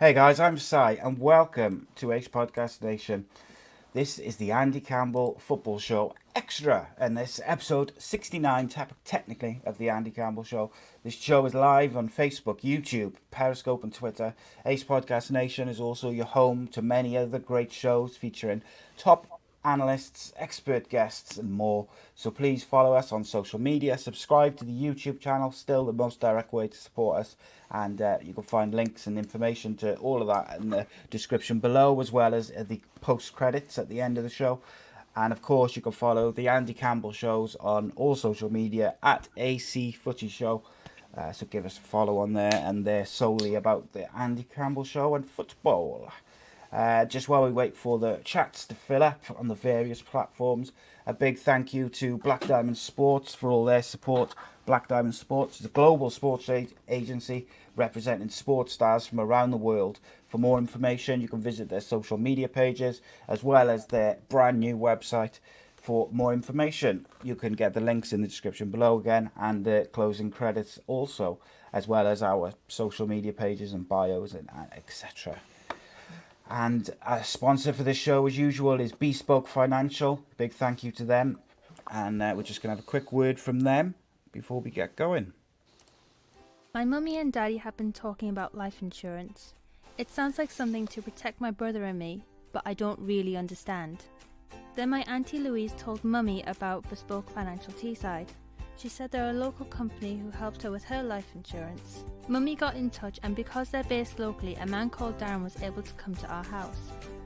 Hey guys, I'm Si, and welcome to Ace Podcast Nation. This is the Andy Campbell Football Show Extra, and this episode 69, technically, of the Andy Campbell Show. This show is live on Facebook, YouTube, Periscope, and Twitter. Ace Podcast Nation is also your home to many other great shows featuring top analysts, expert guests, and more. So please follow us on social media, subscribe to the YouTube channel, still the most direct way to support us. And you can find links and information to all of that in the description below, as well as the post credits at the end of the show. And of course, you can follow the Andy Campbell Shows on all social media at AC Footy Show. So give us a follow on there, and they're solely about the Andy Campbell Show and football. Just while we wait for the chats to fill up on the various platforms, a big thank you to Black Diamond Sports for all their support. Black Diamond Sports is a global sports agency representing sports stars from around the world. For more information, you can visit their social media pages as well as their brand new website. For more information, you can get the links in the description below again, and the closing credits also, as well as our social media pages and bios and etc. And a sponsor for this show, as usual, is Bespoke Financial. Big thank you to them. And we're just going to have a quick word from them before we get going. My mummy and daddy have been talking about life insurance. It sounds like something to protect my brother and me, but I don't really understand. Then my Auntie Louise told mummy about Bespoke Financial Teesside. She said they're a local company who helped her with her life insurance. Mummy got in touch, and because they're based locally, a man called Darren was able to come to our house.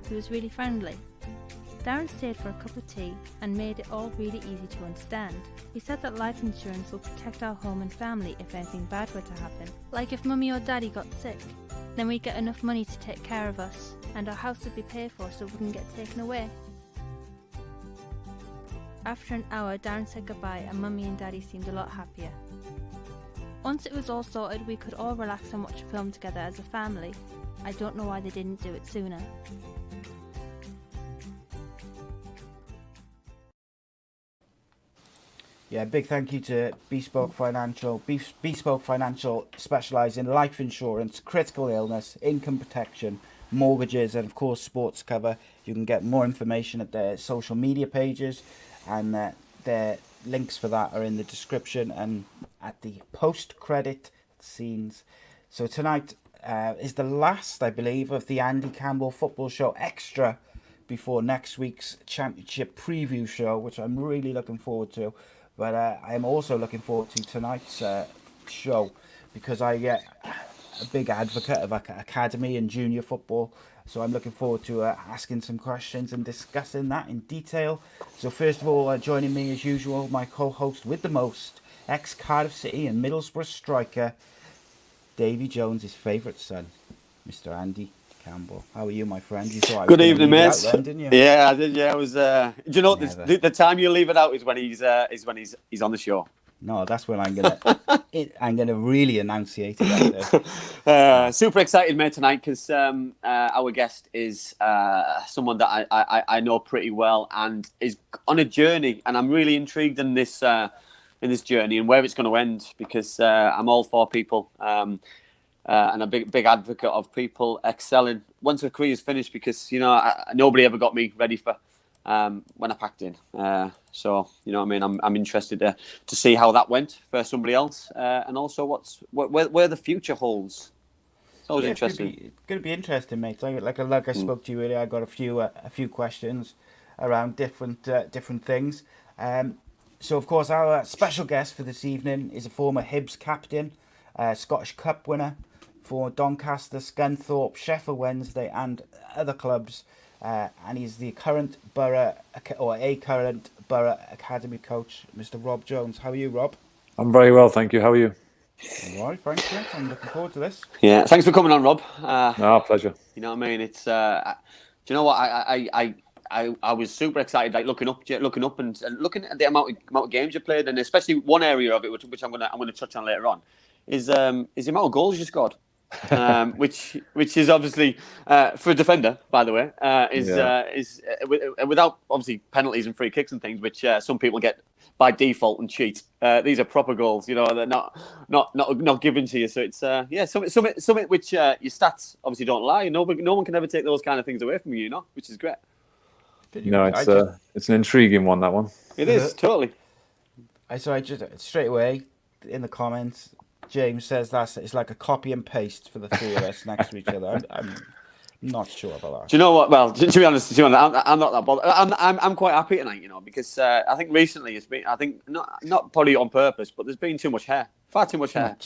He was really friendly. Darren stayed for a cup of tea and made it all really easy to understand. He said that life insurance will protect our home and family if anything bad were to happen. Like if mummy or daddy got sick, then we'd get enough money to take care of us, and our house would be paid for so it wouldn't get taken away. After an hour, Darren said goodbye and mummy and daddy seemed a lot happier. Once it was all sorted, we could all relax and watch a film together as a family. I don't know why they didn't do it sooner. Yeah, big thank you to Bespoke Financial. Bespoke Financial specialise in life insurance, critical illness, income protection, mortgages, and of course sports cover. You can get more information at their social media pages, and their links for that are in the description and at the post-credit scenes. So tonight is the last, I believe, of the Andy Campbell Football Show Extra before next week's Championship preview show, which I'm really looking forward to. But I'm also looking forward to tonight's show, because I get a big advocate of academy and junior football. So I'm looking forward to asking some questions and discussing that in detail. So first of all, joining me as usual, my co-host with the most, ex-Cardiff City and Middlesbrough striker, Davy Jones' favourite son, Mr. Andy Campbell. How are you, my friend? You thought I was Good evening, mate. Then, didn't you? Yeah, I did. Yeah, I was. Do you know the time you leave it out is when he's on the show. No, that's when I'm gonna really enunciate it. Super excited, mate, tonight, because our guest is someone that I know pretty well and is on a journey, and I'm really intrigued in this journey and where it's going to end, because I'm all for people. And a big advocate of people excelling once their career is finished, because nobody ever got me ready for when I packed in. So you know what I mean. I'm interested to see how that went for somebody else, and also where the future holds. It's always interesting. It's going to be interesting, mate. Like I spoke to you earlier, I got a few questions around different things. So of course our special guest for this evening is a former Hibs captain, Scottish Cup winner for Doncaster, Scunthorpe, Sheffield Wednesday, and other clubs, and he's the current Boro Academy coach, Mr. Rob Jones. How are you, Rob? I'm very well, thank you. How are you? All right, thanks, mate. I'm looking forward to this. Yeah, thanks for coming on, Rob. Pleasure. You know what I mean? It's. Do you know what I was super excited, like looking up and looking at the amount of games you played, and especially one area of it, which I'm gonna touch on later on, is the amount of goals you scored. which is obviously for a defender, by the way, without obviously penalties and free kicks and things, which some people get by default and cheat. These are proper goals, you know, they're not given to you. So it's something which your stats obviously don't lie. No one can ever take those kind of things away from you, you know, which is great. No, it's an intriguing one, that one. It is totally. So I just straight away in the comments, James says it's like a copy and paste for the three of us next to each other. I'm not sure about that. Do you know what? Well, to be honest, I'm not that bothered. I'm quite happy tonight, you know, because I think recently it's been, I think not probably on purpose, but there's been too much hair, far too much hair.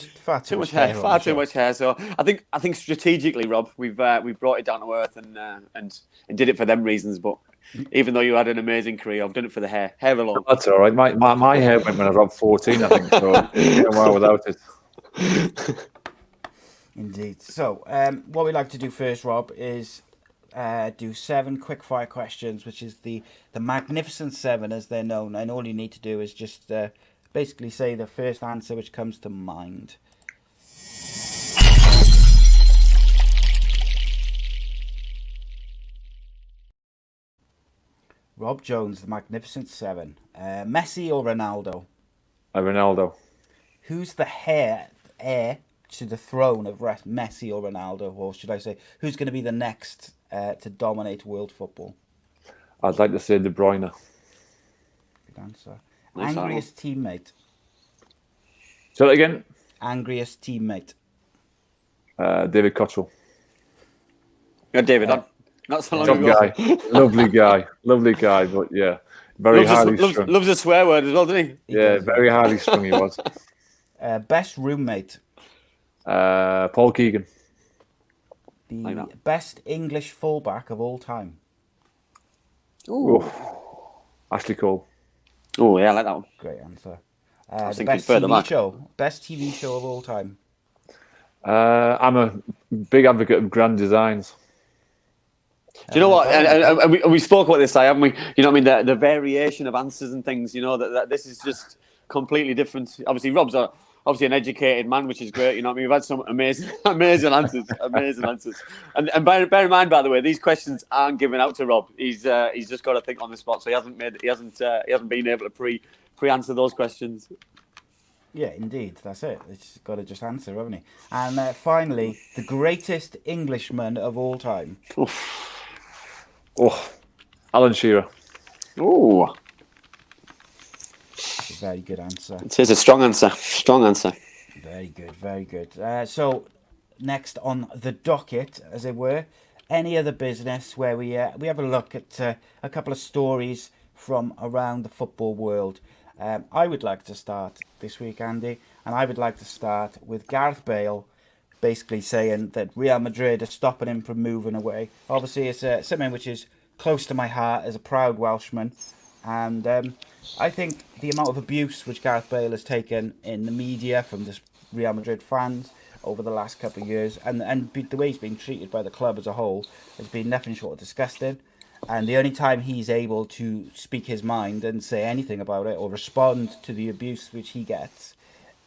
So I think strategically, Rob, we've brought it down to earth and did it for them reasons. But even though you had an amazing career, I've done it for the hair alone. That's all right. My hair went when I was around 14, I think. So a while without it. Indeed. So, what we like to do first, Rob, is do 7 quick-fire questions, which is the Magnificent 7, as they're known. And all you need to do is just basically say the first answer which comes to mind. Rob Jones, the Magnificent 7. Messi or Ronaldo? Ronaldo. Who's the heir to the throne of Messi or Ronaldo? Or should I say, who's going to be the next to dominate world football? I'd like to say De Bruyne. Good answer. Nice Angriest teammate? Say that again? Angriest teammate? David Cottrell. Yeah, David, not so long Top ago. guy. Lovely guy, but yeah, very highly strung. Loves a swear word as well, doesn't he? Yeah, very highly strung he was. Best roommate? Paul Keegan. The best English fullback of all time? Ooh. Ashley Cole. Oh, yeah, I like that one. Great answer. The best TV show? Best TV show of all time? I'm a big advocate of grand designs. Do you know what? And we spoke about this, haven't we? You know what I mean? The variation of answers and things, you know, that this is just completely different. Obviously, Rob's obviously an educated man, which is great. You know what I mean? We've had some amazing answers. And bear in mind, by the way, these questions aren't given out to Rob. He's just got to think on the spot. So he hasn't been able to pre-answer those questions. Yeah, indeed. That's it. He's got to just answer, haven't he? And finally, the greatest Englishman of all time. Alan Shearer. Oh, That's a very good answer. it is a strong answer. Strong answer. Very good, very good. So, next on the docket, as it were, any other business where we have a look at a couple of stories from around the football world. I would like to start this week, Andy, and I would like to start with Garth Bale basically saying that Real Madrid are stopping him from moving away. Obviously, it's something which is close to my heart as a proud Welshman, and I think the amount of abuse which Garth Bale has taken in the media from the Real Madrid fans over the last couple of years, and the way he's been treated by the club as a whole, has been nothing short of disgusting. And the only time he's able to speak his mind and say anything about it or respond to the abuse which he gets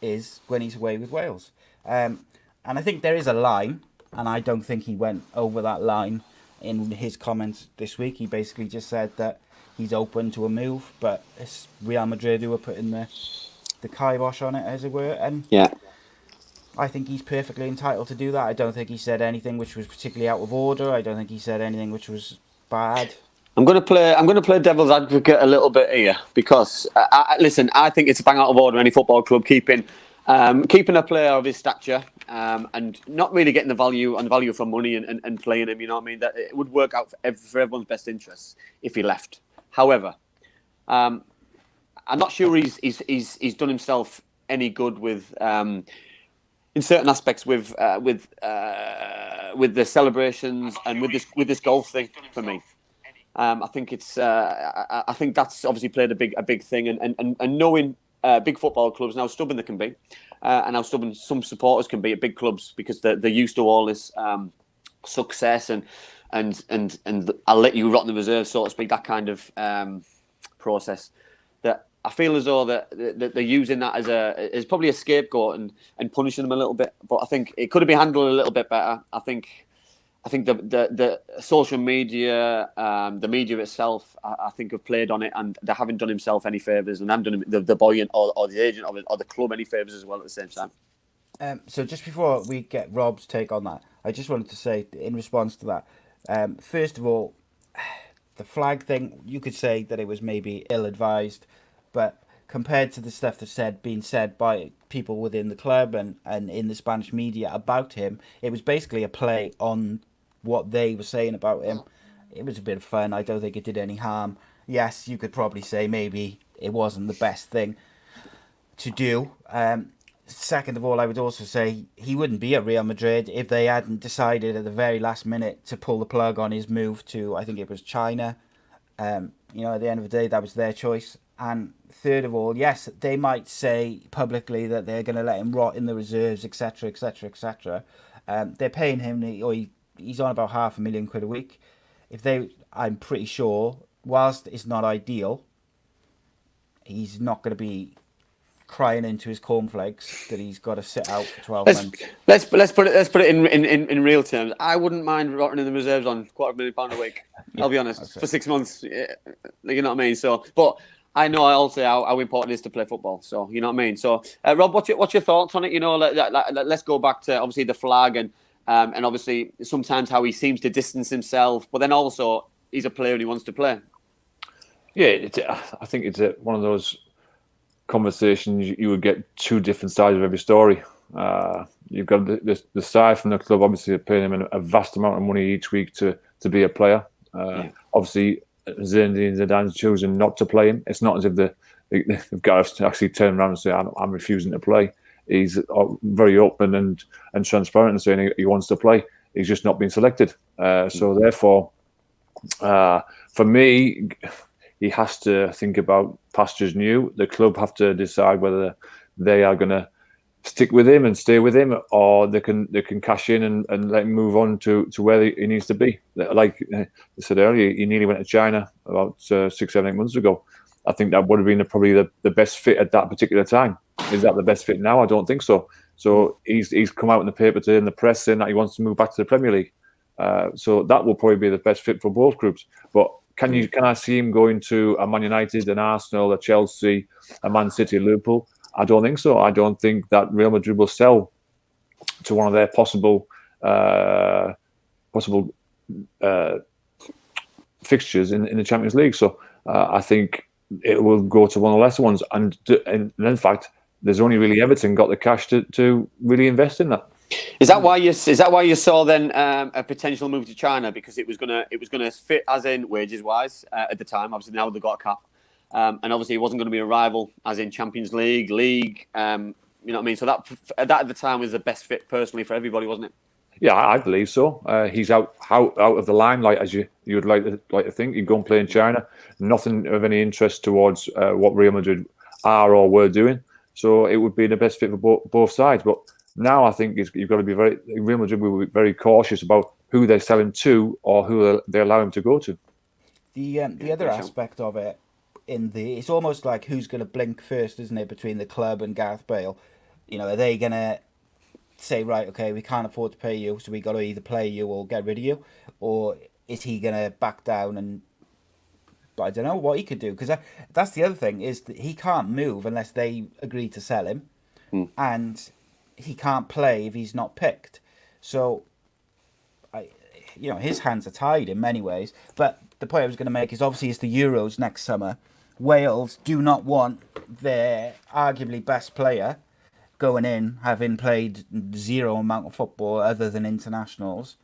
is when he's away with Wales. And I think there is a line, and I don't think he went over that line in his comments this week. He basically just said that he's open to a move, but it's Real Madrid who are putting the kibosh on it, as it were. And yeah, I think he's perfectly entitled to do that. I don't think he said anything which was particularly out of order. I don't think he said anything which was bad. I'm going to play devil's advocate a little bit here because listen, I think it's a bang out of order any football club keeping a player of his stature and not really getting the value for money and playing him. You know what I mean? That it would work out for everyone's best interests if he left. However, I'm not sure he's done himself any good with in certain aspects with the celebrations and with this golf thing for me. I think I think that's obviously played a big thing, and knowing big football clubs and how stubborn they can be, and how stubborn some supporters can be at big clubs because they're used to all this success and I'll let you rot in the reserve, so to speak, that kind of process. That I feel as though that they're using that as probably a scapegoat and punishing them a little bit. But I think it could have been handled a little bit better. I think the social media, the media itself, I think have played on it, and they haven't done himself any favours, and haven't done the boy or the agent of it or the club any favours as well at the same time. So just before we get Rob's take on that, I just wanted to say in response to that, first of all, the flag thing, you could say that it was maybe ill-advised, but compared to the stuff that's been said by people within the club and in the Spanish media about him, it was basically a play on what they were saying about him. It was a bit of fun. I don't think it did any harm. Yes, you could probably say maybe it wasn't the best thing to do. Second of all, I would also say he wouldn't be at Real Madrid if they hadn't decided at the very last minute to pull the plug on his move to, I think it was China. At the end of the day, that was their choice. And third of all, yes, they might say publicly that they're going to let him rot in the reserves, etc., etc., etc. They're paying him, he's on about £500,000 a week. I'm pretty sure, whilst it's not ideal, he's not going to be crying into his cornflakes that he's got to sit out for 12 months. Let's put it in real terms. I wouldn't mind rotting in the reserves on £250,000 a week. I'll be honest, for 6 months. You know what I mean? So, but I know also how important it is to play football. So, you know what I mean? So, Rob, what's your thoughts on it? Let's go back to obviously the flag and obviously sometimes how he seems to distance himself, but then also he's a player and he wants to play. Yeah, I think it's one of those conversations you would get two different sides of every story. You've got the side from the club, obviously paying him a vast amount of money each week to be a player. Obviously, Zinedine Zidane's chosen not to play him. It's not as if they've got to actually turn around and say, I'm refusing to play. He's very open and transparent and saying he wants to play. He's just not been selected. So therefore, for me, he has to think about pastures new. The club have to decide whether they are going to stick with him and stay with him, or they can cash in and let him move on to where he needs to be. Like I said earlier, he nearly went to China about 6, 7, 8 months ago. I think that would have been probably the best fit at that particular time. Is that the best fit now? I don't think so. So he's come out in the paper today in the press saying that he wants to move back to the Premier League. So that will probably be the best fit for both groups. But can I see him going to a Man United, an Arsenal, a Chelsea, a Man City, Liverpool? I don't think so. I don't think that Real Madrid will sell to one of their possible fixtures in the Champions League. So I think it will go to one of the lesser ones. And in fact, there's only really Everton got the cash to really invest in that. Is that why you saw then a potential move to China, because it was gonna fit as in wages wise at the time? Obviously now they've got a cap, and obviously it wasn't going to be a rival as in Champions League. You know what I mean? So that at the time was the best fit personally for everybody, wasn't it? Yeah, I believe so. He's out of the limelight, as you would like to think. He'd go and play in China. Nothing of any interest towards what Real Madrid are or were doing. So it would be the best fit for both sides. But now I think you've got to be Real Madrid will be very cautious about who they're selling to or who they allow him to go to. The other aspect of it, it's almost like who's going to blink first, isn't it, between the club and Garth Bale? Are they going to say, right, okay, we can't afford to pay you, so we got to either play you or get rid of you? Or is he going to back down? But I don't know what he could do, because that's the other thing, is that he can't move unless they agree to sell him. And he can't play if he's not picked. So, his hands are tied in many ways. But the point I was going to make is obviously it's the Euros next summer. Wales do not want their arguably best player going in, having played zero amount of football other than internationals,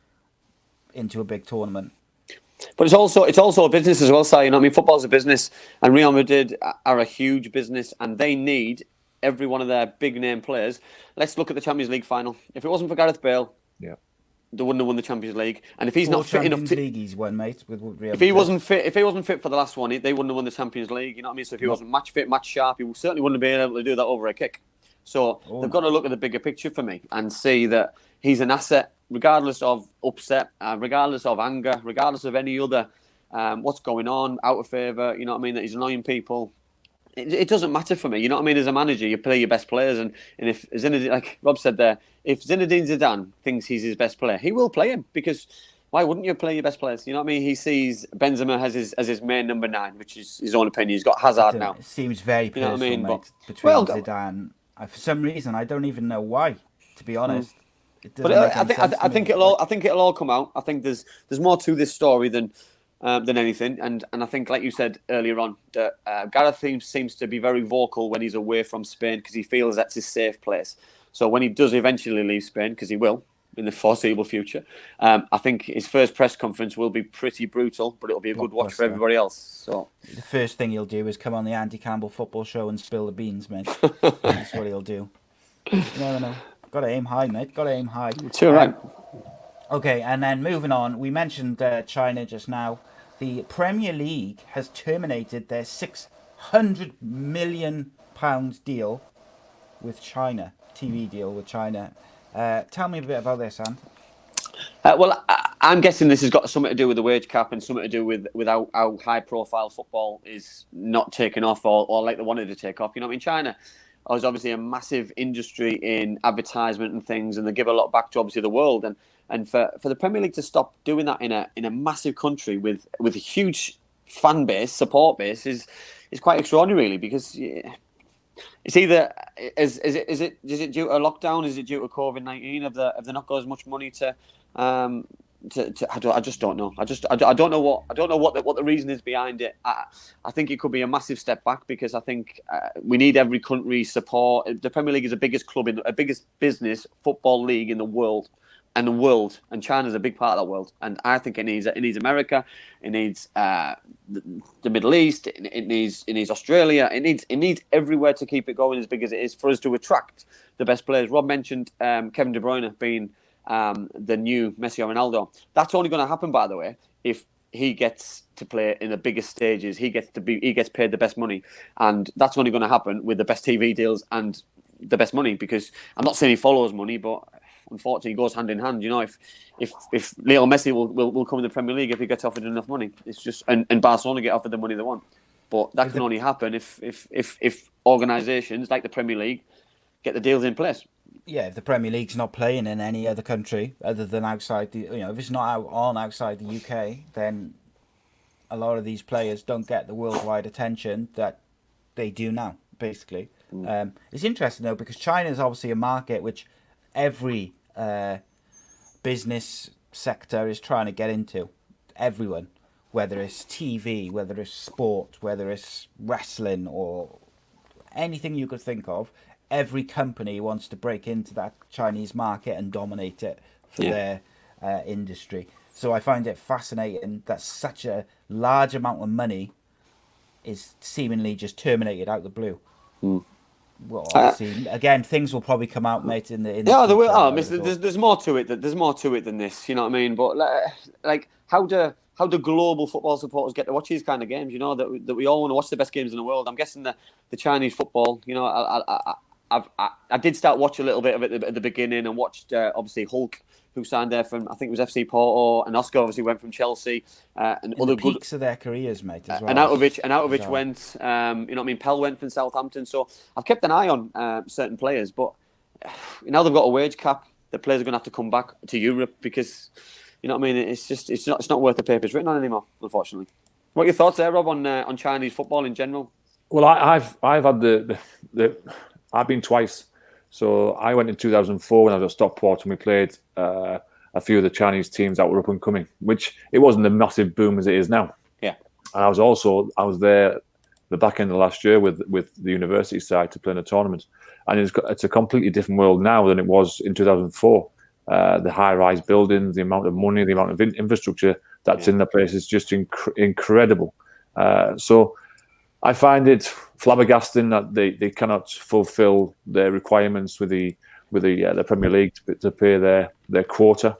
into a big tournament. But it's also a business as well, Si. You know what I mean? Football's a business, and Real Madrid are a huge business, and they need every one of their big name players. Let's look at the Champions League final. If it wasn't for Gareth Bale, they wouldn't have won the Champions League. And if he's not fit enough to, he's won, mate. With Real if he wasn't fit for the last one, they wouldn't have won the Champions League. You know what I mean? So if he wasn't match fit, match sharp, he certainly wouldn't have been able to do that over a kick. So they've got to look at the bigger picture for me and see that he's an asset, regardless of upset, regardless of anger, regardless of any other what's going on, out of favour. You know what I mean? That he's annoying people. it doesn't matter for me. You know what I mean? As a manager, you play your best players, and if Zinedine, like Rob said there, if Zinedine Zidane thinks he's his best player, he will play him, because why wouldn't you play your best players? You know what I mean? He sees Benzema as his main number 9, which is his own opinion. He's got Hazard now. It seems very personal, you know what I mean? mate, between Zidane. For some reason, I don't even know why. To be honest, but I think it'll all come out. I think there's more to this story than anything, and I think, like you said earlier on, that Gareth seems to be very vocal when he's away from Spain, because he feels that's his safe place. So when he does eventually leave Spain, because he will in the foreseeable future, I think his first press conference will be pretty brutal, but it'll be a good watch for everybody else. So the first thing he'll do is come on the Andy Campbell Football Show and spill the beans, mate. That's what he'll do. You never know. Got to aim high, mate. Got to aim high. Too right. Okay, and then moving on, we mentioned China just now. The Premier League has terminated their £600 million deal with China, TV deal with China. Tell me a bit about this, Ant. Well, I'm guessing this has got something to do with the wage cap and something to do with how high-profile football is not taking off or like they wanted to take off. You know what I mean? China is obviously a massive industry in advertisement and things, and they give a lot back to obviously the world. And for the Premier League to stop doing that in a massive country with a huge fan base, support base, is quite extraordinary, really, because it's either is it due to a lockdown? Is it due to COVID-19? Have they not got as much money to I just don't know. I don't know what the reason is behind it. I think it could be a massive step back, because I think we need every country's support. The Premier League is the biggest club biggest business football league in the world. And China's a big part of that world, and I think it needs America, it needs the Middle East, it needs Australia, it needs everywhere to keep it going as big as it is, for us to attract the best players. Rob mentioned Kevin De Bruyne being the new Messi or Ronaldo. That's only going to happen, by the way, if he gets to play in the biggest stages. He gets paid the best money, and that's only going to happen with the best TV deals and the best money. Because I'm not saying he follows money, but unfortunately, it goes hand in hand. You know, if Leo Messi will come in the Premier League if he gets offered enough money, it's just and Barcelona get offered the money they want. But that can only happen if organisations like the Premier League get the deals in place. Yeah, if the Premier League's not playing in any other country other than outside the, if it's not outside the UK, then a lot of these players don't get the worldwide attention that they do now. Basically, it's interesting though, because China is obviously a market which every business sector is trying to get into. Everyone, whether it's TV, whether it's sport, whether it's wrestling or anything you could think of, every company wants to break into that Chinese market and dominate it for their industry. So I find it fascinating that such a large amount of money is seemingly just terminated out of the blue. Well, obviously, again, things will probably come out, mate. In the there will. Oh, there's more to it. There's more to it than this. You know what I mean? But like, how do global football supporters get to watch these kind of games? You know, that we all want to watch the best games in the world. I'm guessing the Chinese football. You know, I did start watching a little bit of it at the beginning, and watched obviously Hulk, who signed there from, I think it was FC Porto, and Oscar obviously went from Chelsea, and in other the peaks of their careers, mate, as well. And Arnautovic went, you know what I mean, Pell went from Southampton. So I've kept an eye on certain players, but now they've got a wage cap. The players are going to have to come back to Europe, because, you know what I mean, it's not worth the paper it's written on anymore, unfortunately. What are your thoughts there, Rob, on Chinese football in general? Well, I've had I've been twice. So I went in 2004 when I was at Stockport, and we played a few of the Chinese teams that were up and coming, which it wasn't a massive boom as it is now. Yeah. And I was there the back end of last year with the university side to play in a tournament, and it's a completely different world now than it was in 2004. The high-rise buildings, the amount of money, the amount of infrastructure that's in the place is just incredible. So I find it flabbergasting that they cannot fulfil their requirements with the Premier League to pay their quota.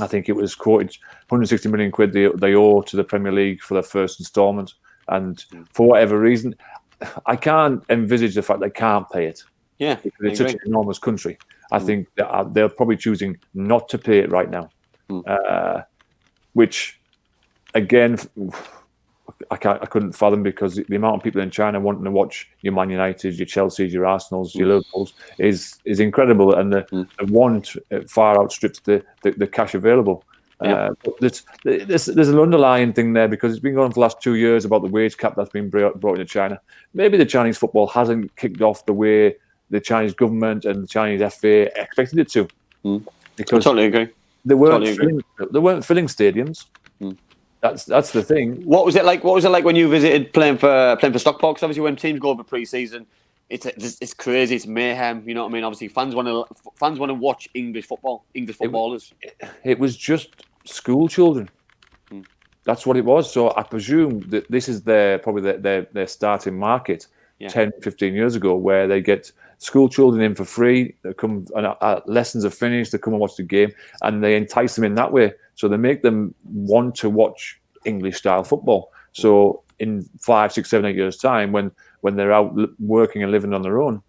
I think it was quoted 160 million quid they owe to the Premier League for their first instalment, and for whatever reason, I can't envisage the fact they can't pay it. Yeah, because it's such an enormous country. I think that they're probably choosing not to pay it right now, which again, I couldn't fathom, because the amount of people in China wanting to watch your Man United, your Chelseas, your Arsenals, your Liverpools is incredible, and the want far outstrips the cash available. But there's an underlying thing there, because it's been going on for the last 2 years about the wage cap that's been brought into China. Maybe the Chinese football hasn't kicked off the way the Chinese government and the Chinese FA expected it to. Because I totally agree. They weren't filling stadiums. That's the thing. What was it like? What was it like when you visited playing for Stockport? 'Cause obviously, when teams go over pre-season, it's crazy. It's mayhem. You know what I mean? Obviously, fans want to watch English football, English footballers. It was just school children. That's what it was. So I presume that this is probably their starting market 10, 15 years ago, where they get school children in for free. They come, lessons are finished, they come and watch the game, and they entice them in that way. So they make them want to watch English style football. So in 5, 6, 7, 8 years' time, when they're out working and living on their own,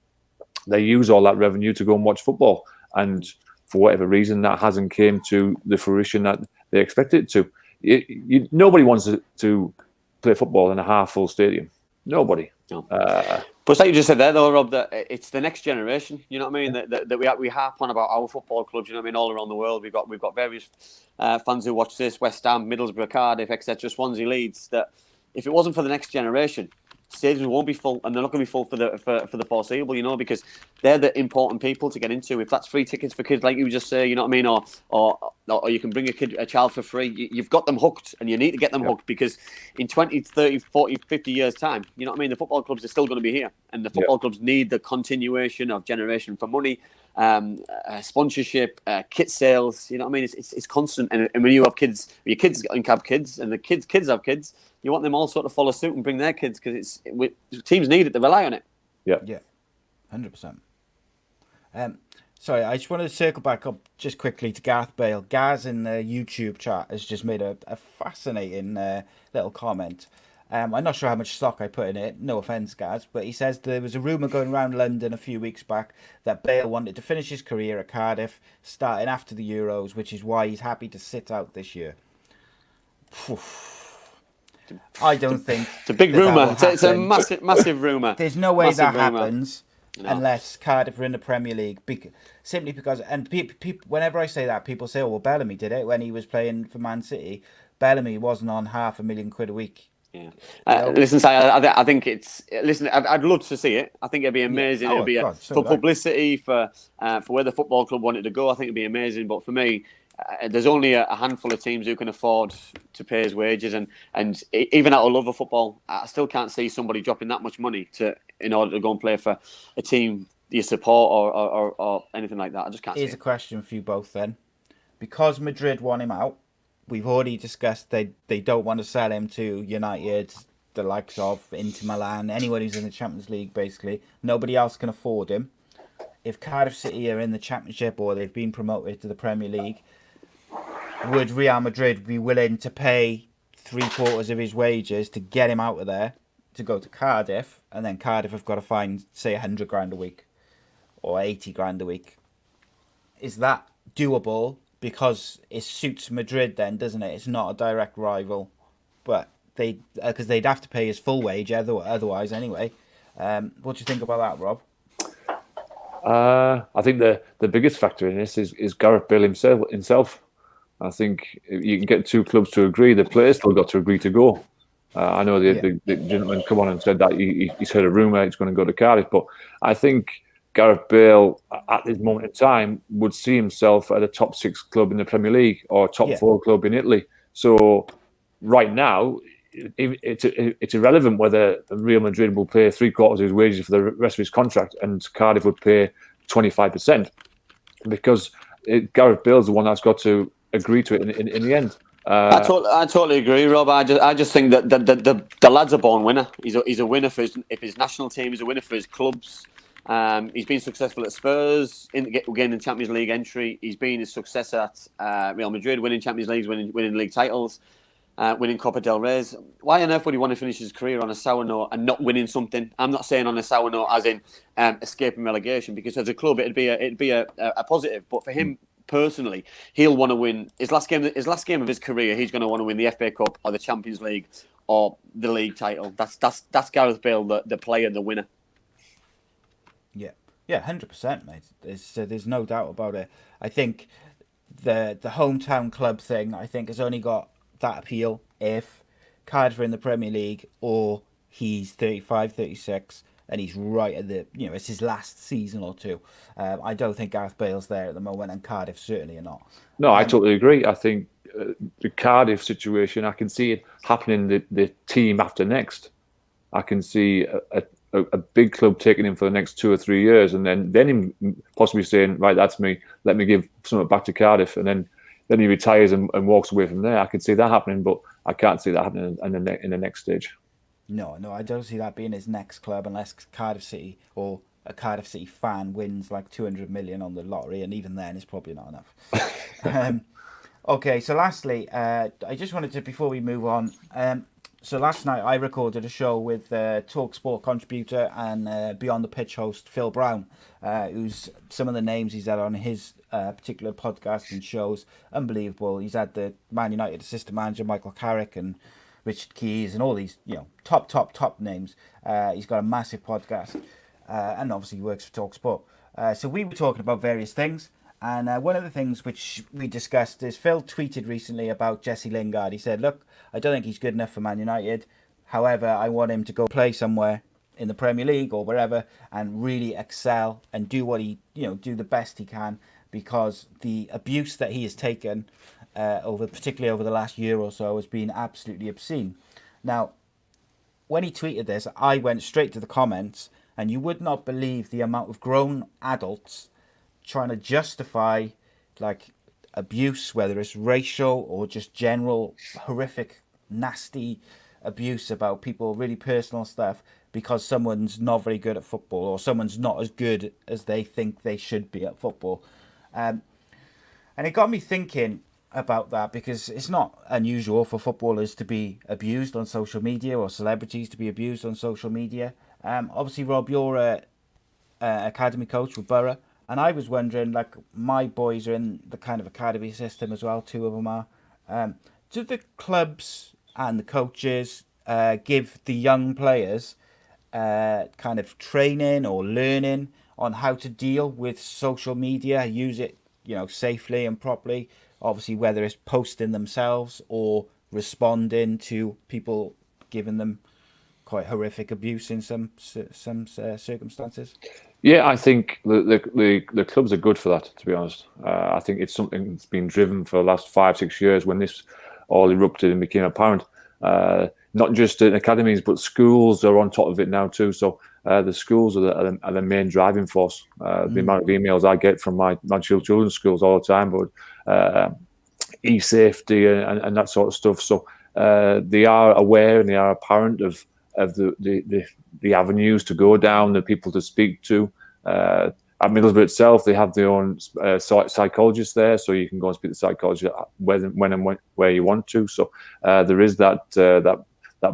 they use all that revenue to go and watch football. And for whatever reason, that hasn't came to the fruition that they expected it to. Nobody wants to play football in a half-full stadium. Nobody. No. But it's like you just said there, though, Rob, that it's the next generation. You know what I mean? That we harp on about our football clubs. You know what I mean? All around the world, we've got various fans who watch this: West Ham, Middlesbrough, Cardiff, etc., Swansea, Leeds. That if it wasn't for the next generation, stadiums won't be full, and they're not going to be full for the foreseeable. You know, because they're the important people to get into. If that's free tickets for kids, like you just say, you know what I mean, or you can bring a child for free. You've got them hooked, and you need to get them hooked, because in 20, 30, 40, 50 years' time, you know what I mean, the football clubs are still going to be here, and the football clubs need the continuation of generation for money, sponsorship, kit sales. You know what I mean? It's constant, and when you have kids, your kids have kids, and the kids have kids, you want them all sort of follow suit and bring their kids, because teams need it, they rely on it. Yeah, 100%. Sorry, I just wanted to circle back up just quickly to Garth Bale. Gaz in the YouTube chat has just made a fascinating little comment. I'm not sure how much stock I put in it, no offence, Gaz, but he says there was a rumour going around London a few weeks back that Bale wanted to finish his career at Cardiff, starting after the Euros, which is why he's happy to sit out this year. I don't think it's a big rumour. It's a massive rumour. There's no way that happens. No. Unless Cardiff are in the Premier League, simply because, and whenever I say that, people say, "Oh, well, Bellamy did it when he was playing for Man City." Bellamy wasn't on £500,000 a week. Yeah. Listen, Si, I think it's. Listen, I'd love to see it. I think it'd be amazing. It'd be for publicity, for where the football club wanted to go. I think it'd be amazing. But for me, there's only a handful of teams who can afford to pay his wages, and even out of love of football, I still can't see somebody dropping that much money in order to go and play for a team you support or anything like that. I just can't. Here's a question for you both then, because Madrid want him out. We've already discussed they don't want to sell him to United, the likes of Inter Milan, anyone who's in the Champions League. Basically, nobody else can afford him. If Cardiff City are in the Championship or they've been promoted to the Premier League, would Real Madrid be willing to pay 3/4 of his wages to get him out of there to go to Cardiff, and then Cardiff have got to find, say, 100 grand a week or 80 grand a week? Is that doable? Because it suits Madrid then, doesn't it? It's not a direct rival, but because they'd have to pay his full wage otherwise anyway. What do you think about that, Rob? I think the biggest factor in this is Gareth Bale himself. I think you can get two clubs to agree. The players still got to agree to go. I know the gentleman come on and said that he's heard a rumour he's going to go to Cardiff, but I think Gareth Bale at this moment in time would see himself at a top 6 club in the Premier League or top 4 club in Italy. So right now, it's irrelevant whether Real Madrid will pay 3/4 of his wages for the rest of his contract and Cardiff would pay 25%, because Gareth Bale's the one that's got to agree to it in the end. I totally agree, Rob. I just think that the lad's a born winner. He's a winner for his national team. He's a winner for his clubs. He's been successful at Spurs, getting Champions League entry. He's been a success at Real Madrid, winning Champions Leagues, winning league titles, winning Copa del Rey's. Why on earth would he want to finish his career on a sour note and not winning something? I'm not saying on a sour note as in escaping relegation, because as a club it'd be a positive. But for him personally, he'll want to win his last game of his career. He's going to want to win the FA Cup or the Champions League or the league title. That's Gareth Bale, the player, the winner. Yeah, 100%, mate. There's no doubt about it. I think the hometown club thing, I think, has only got that appeal if Cardiff are in the Premier League or he's 35, 36 and he's right at the, it's his last season or two. I don't think Gareth Bale's there at the moment, and Cardiff certainly are not. No, I totally agree. I think the Cardiff situation, I can see it happening the team after next. I can see a big club taking him for the next 2 or 3 years, and then him possibly saying, right, that's me, let me give something back to Cardiff, and then he retires and walks away from there. I could see that happening, but I can't see that happening in the next stage. No, I don't see that being his next club unless Cardiff City or a Cardiff City fan wins like 200 million on the lottery, and even then it's probably not enough. Okay, so lastly, I just wanted to, before we move on, so last night I recorded a show with TalkSport contributor and Beyond the Pitch host Phil Brown, who's some of the names he's had on his particular podcast and shows, unbelievable. He's had the Man United assistant manager Michael Carrick and Richard Keys and all these, top names. He's got a massive podcast, and obviously he works for TalkSport. So we were talking about various things. And one of the things which we discussed is Phil tweeted recently about Jesse Lingard. He said, look, I don't think he's good enough for Man United. However, I want him to go play somewhere in the Premier League or wherever and really excel and do what he, do the best he can, because the abuse that he has taken particularly over the last year or so has been absolutely obscene. Now, when he tweeted this, I went straight to the comments, and you would not believe the amount of grown adults trying to justify like abuse, whether it's racial or just general horrific, nasty abuse about people, really personal stuff, because someone's not very good at football or someone's not as good as they think they should be at football. And it got me thinking about that, because it's not unusual for footballers to be abused on social media or celebrities to be abused on social media. Obviously, Rob, you're a academy coach with Boro. And I was wondering, like, my boys are in the kind of academy system as well, 2 of them are. Do the clubs and the coaches give the young players kind of training or learning on how to deal with social media, use it, safely and properly? Obviously, whether it's posting themselves or responding to people giving them quite horrific abuse in some circumstances. Yeah, I think the clubs are good for that, to be honest. I think it's something that's been driven for the last 5-6 years when this all erupted and became apparent. Not just in academies, but schools are on top of it now too. So the schools are the main driving force. The amount of emails I get from my children's schools all the time, but e-safety and that sort of stuff. So they are aware and they are apparent of the avenues to go down, the people to speak to. At Middlesbrough itself, they have their own psychologist there, so you can go and speak to the psychologist when and where you want to. So there is that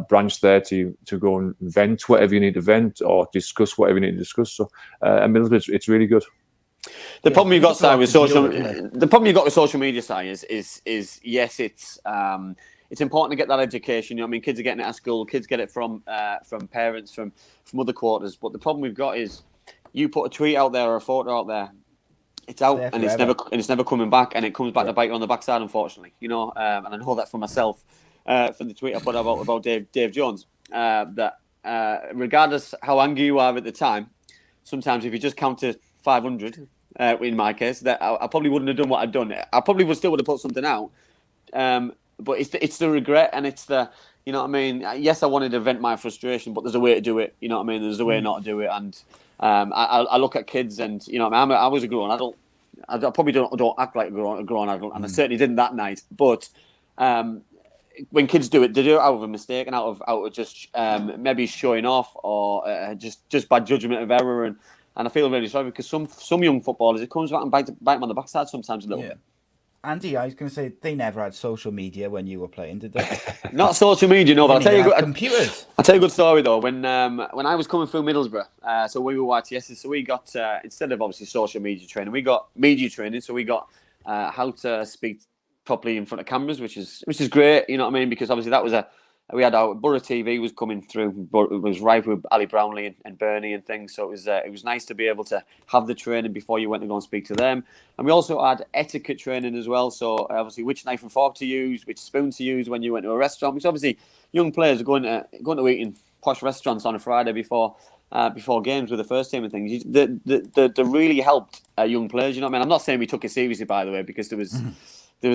branch there to go and vent whatever you need to vent or discuss whatever you need to discuss. So at Middlesbrough, it's really good. The problem you've got, Si, with social media, Si, is yes, it's important to get that education. Kids are getting it at school. Kids get it from parents, from other quarters. But the problem we've got is, you put a tweet out there or a photo out there, it's out and it's never coming back, and it comes back to bite you on the backside, unfortunately. And I know that for myself, from the tweet I put about Dave Jones, that regardless how angry you are at the time, sometimes if you just count to 500, in my case, that I probably wouldn't have done what I'd done. I probably would have put something out. But it's the regret, and it's the, yes, I wanted to vent my frustration, but there's a way to do it. There's a way not to do it. And I look at kids, and I was a grown adult. I probably don't act like a grown adult, and I certainly didn't that night. But when kids do it, they do it out of a mistake and out of just maybe showing off or just bad judgment of error. And I feel really sorry, because some young footballers, it comes back and bite them on the backside sometimes a little bit. Andy, I was going to say, they never had social media when you were playing, did they? Not social media, no. But I'll tell you, computers. I'll tell you a good story though. When I was coming through Middlesbrough, so we were YTS, so we got instead of obviously social media training, we got media training. So we got how to speak properly in front of cameras, which is great. Because obviously that was we had our Boro TV was coming through, but it was rife with Ali Brownlee and Bernie and things. So it was nice to be able to have the training before you went to go and speak to them. And we also had etiquette training as well. So obviously, which knife and fork to use, which spoon to use when you went to a restaurant. Because obviously, young players are going to eat in posh restaurants on a Friday before games with the first team and things. They really helped young players. You know what I mean? I'm not saying we took it seriously, by the way, because there was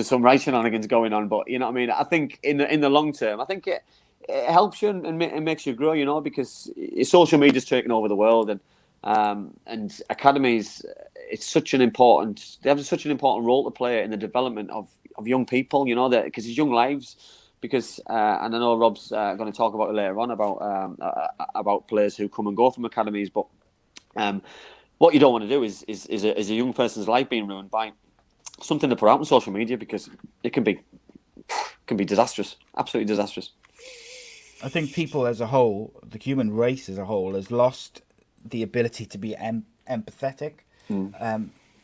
some right shenanigans going on. But you know what I mean? I think in the long term, I think it helps you and makes you grow. You know, because social media's taken over the world, and academies. It's such an important. They have such an important role to play in the development of young people. You know, that because it's young lives. Because and I know Rob's going to talk about it later on about players who come and go from academies, but what you don't want to do is a young person's life being ruined by something to put out on social media, because it can be disastrous, absolutely disastrous. I think people as a whole, the human race as a whole, has lost the ability to be empathetic.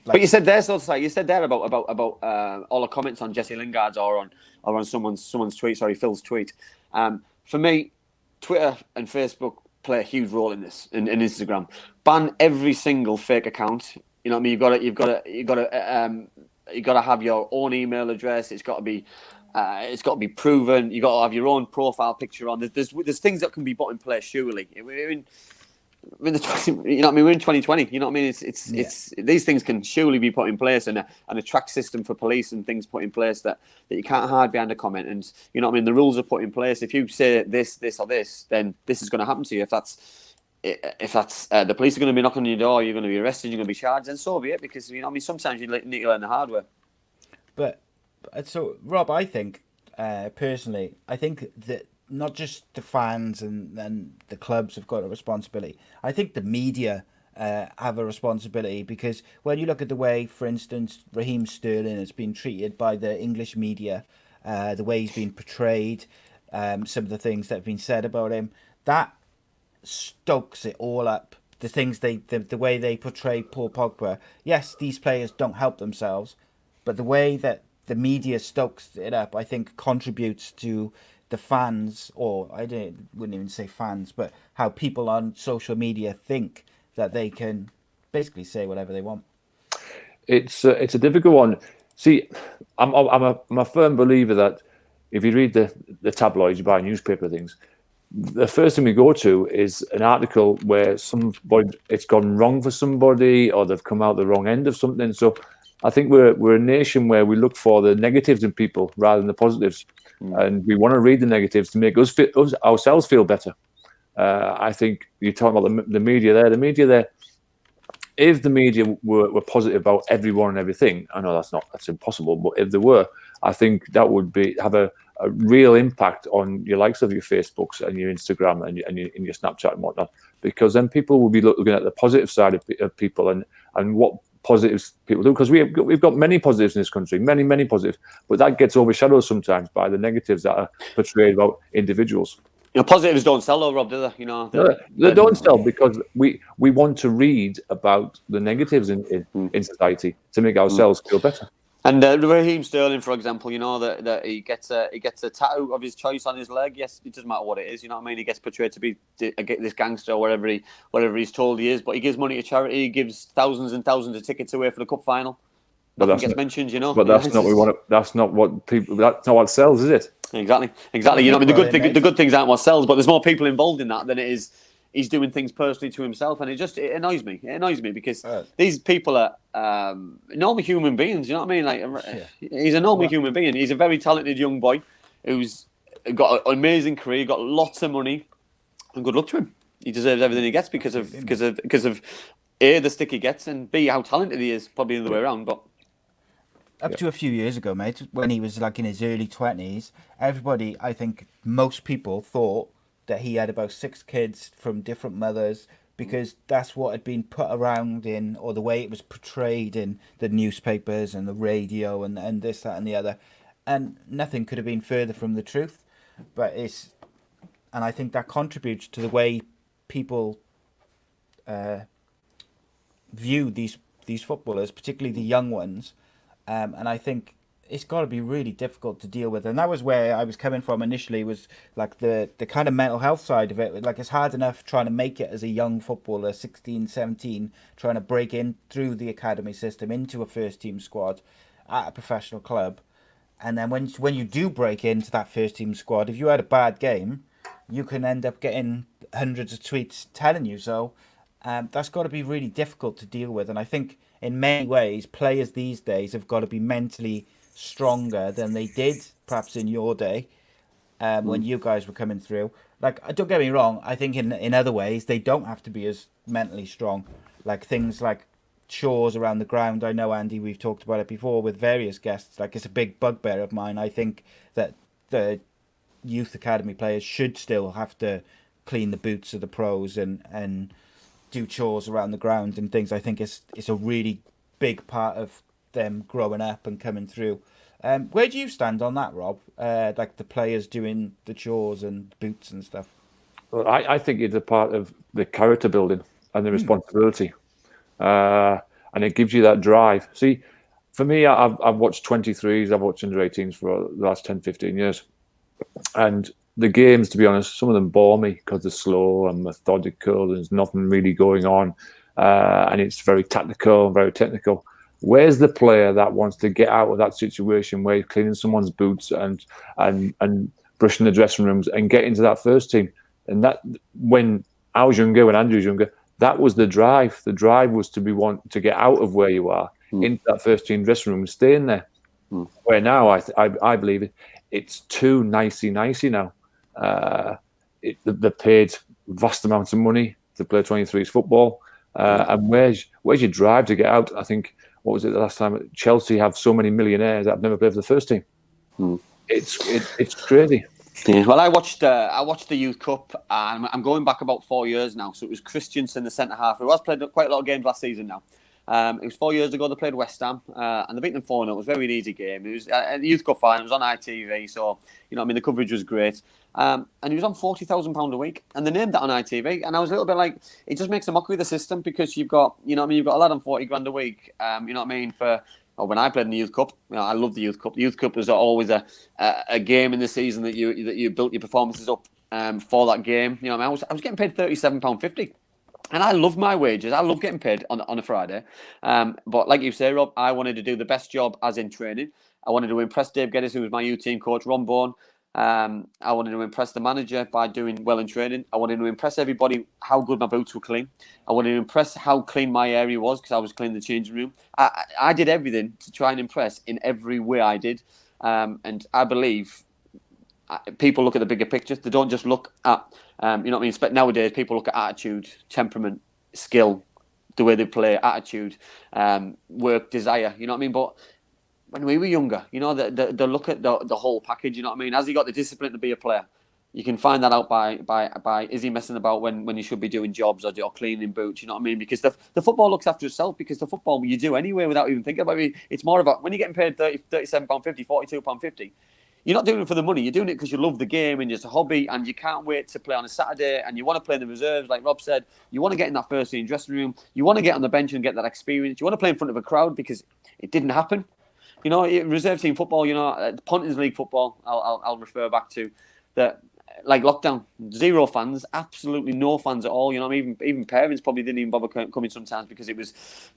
But you said there, about all the comments on Jesse Lingard's or on someone's tweet. Sorry, Phil's tweet. For me, Twitter and Facebook play a huge role in this. In Instagram, ban every single fake account. You know what I mean? You've got to have your own email address. It's got to be proven. You got to have your own profile picture on. There's things that can be put in place. Surely, we're in 2020. You know what I mean? It's these things can surely be put in place, and a track system for police and things put in place that you can't hide behind a comment. And you know what I mean? The rules are put in place. If you say this or this, then this is going to happen to you. If that's the police are going to be knocking on your door, you're going to be arrested, you're going to be charged, and so be it. Because you know what I mean? Sometimes you need to learn the hard way. But so, Rob, I think personally, I think that not just the fans and the clubs have got a responsibility. I think the media have a responsibility, because when you look at the way, for instance, Raheem Sterling has been treated by the English media, the way he's been portrayed, some of the things that have been said about him, that stokes it all up. The things the way they portray Paul Pogba. Yes, these players don't help themselves, but the way that the media stokes it up, I think, contributes to the fans, or wouldn't even say fans, but how people on social media think that they can basically say whatever they want. It's a difficult one. See, I'm a firm believer that if you read the tabloids, you buy newspaper things, the first thing we go to is an article where it's gone wrong for somebody, or they've come out the wrong end of something. So I think we're a nation where we look for the negatives in people rather than the positives. And we want to read the negatives to make us ourselves feel better. I think you're talking about the media there. The media there, if the media were positive about everyone and everything, I know that's impossible, but if they were, I think that would have a real impact on your likes of your Facebooks and your Instagram and your Snapchat and whatnot, because then people will be looking at the positive side of people and what positives people do, because we've got many positives in this country, many positives, but that gets overshadowed sometimes by the negatives that are portrayed about individuals. You know, positives don't sell though, Rob, do they? You know, they don't sell, because we want to read about the negatives in society to make ourselves feel better. And Raheem Sterling, for example, you know that he gets a tattoo of his choice on his leg. Yes, it doesn't matter what it is. You know what I mean? He gets portrayed to be this gangster or whatever he's told he is. But he gives money to charity. He gives thousands and thousands of tickets away for the cup final. Nothing gets mentioned, you know. But that's not what we want. That's not what sells, is it? Exactly. You know, I mean, the good things aren't what sells, but there's more people involved in that than it is. He's doing things personally to himself, and it annoys me. It annoys me because these people are normal human beings. You know what I mean? Like he's a normal human being. He's a very talented young boy who's got an amazing career, got lots of money, and good luck to him. He deserves everything he gets because of A, the stick he gets, and B, how talented he is. Probably the other way around, but. Up to a few years ago, mate, when he was like in his early 20s, everybody, I think most people thought that he had about 6 kids from different mothers, because that's what had been put around in, or the way it was portrayed in the newspapers and the radio and this, that and the other. And nothing could have been further from the truth. And I think that contributes to the way people view these footballers, particularly the young ones. And I think it's got to be really difficult to deal with. And that was where I was coming from initially, was like the kind of mental health side of it. Like, it's hard enough trying to make it as a young footballer, 16, 17, trying to break in through the academy system into a first team squad at a professional club. And then when you do break into that first team squad, if you had a bad game, you can end up getting hundreds of tweets telling you so. That's got to be really difficult to deal with. And I think in many ways, players these days have got to be mentally stronger than they did perhaps in your day, when you guys were coming through. Like, don't get me wrong, I think in other ways they don't have to be as mentally strong. Like things like chores around the ground. I know, Andy, we've talked about it before with various guests. Like, it's a big bugbear of mine. I think that the youth academy players should still have to clean the boots of the pros and do chores around the ground and things. I think it's a really big part of them growing up and coming through. Where do you stand on that, Rob? Like the players doing the chores and boots and stuff? Well, I think it's a part of the character building and the responsibility. And it gives you that drive. See, for me, I've watched 23s, I've watched under 18s for the last 10, 15 years. And the games, to be honest, some of them bore me because they're slow and methodical and there's nothing really going on. And it's very tactical and very technical. Where's the player that wants to get out of that situation where he's cleaning someone's boots and brushing the dressing rooms and get into that first team? And that, when I was younger, when Andrew was younger, that was the drive. The drive was to get out of where you are into that first team dressing room and stay in there. Where now I believe it's too nicey now. They're paid vast amounts of money to play 23s football. And where's your drive to get out? I think, what was it the last time? Chelsea have so many millionaires that have never played for the first team. It's crazy. Yeah, well, I watched the Youth Cup, and I'm going back about 4 years now. So it was Christensen, the centre half, who has played quite a lot of games last season now. It was 4 years ago. They played West Ham, and they beat them 4-0. It was a very easy game. It was the Youth Cup final. It was on ITV, so the coverage was great. And he was on £40,000 a week, and they named that on ITV. And I was a little bit like, it just makes a mockery of the system, because you've got, you've got a lad on 40 grand a week. When I played in the Youth Cup, I love the Youth Cup. The Youth Cup was always a game in the season that you built your performances up for that game. I was getting paid £37.50. And I love my wages. I love getting paid on a Friday. But like you say, Rob, I wanted to do the best job as in training. I wanted to impress Dave Geddes, who was my youth team coach, Ron Bourne. I wanted to impress the manager by doing well in training. I wanted to impress everybody how good my boots were clean. I wanted to impress how clean my area was, because I was cleaning the changing room. I did everything to try and impress in every way I did. And I believe people look at the bigger picture. They don't just look at, But nowadays, people look at attitude, temperament, skill, the way they play, attitude, work, desire. But when we were younger, they look at the whole package. Has he got the discipline to be a player? You can find that out by is he messing about when he should be doing jobs or cleaning boots? Because the football looks after itself, because the football you do anyway without even thinking about it. It's more about when you're getting paid £37.50, £42.50. You're not doing it for the money. You're doing it because you love the game and it's a hobby, and you can't wait to play on a Saturday, and you want to play in the reserves, like Rob said. You want to get in that first team dressing room. You want to get on the bench and get that experience. You want to play in front of a crowd, because it didn't happen. Reserve team football, Pontins League football, I'll refer back to that. Like lockdown, 0 fans, absolutely no fans at all. Even parents probably didn't even bother coming sometimes, because it was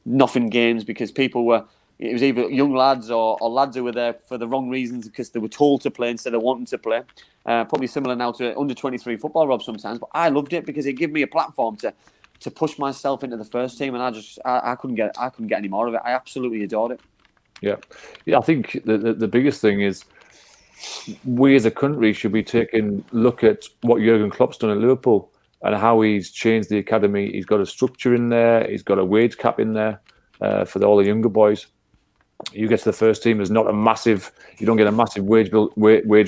nothing games, because people were. It was either young lads or lads who were there for the wrong reasons, because they were told to play instead of wanting to play. Probably similar now to under 23 football, Rob, sometimes. But I loved it because it gave me a platform to push myself into the first team, and I couldn't get any more of it. I absolutely adored it. Yeah. I think the biggest thing is we as a country should be taking a look at what Jurgen Klopp's done at Liverpool and how he's changed the academy. He's got a structure in there. He's got a wage cap in there for all the younger boys. You get to the first team, there's not a massive, you don't get a massive wage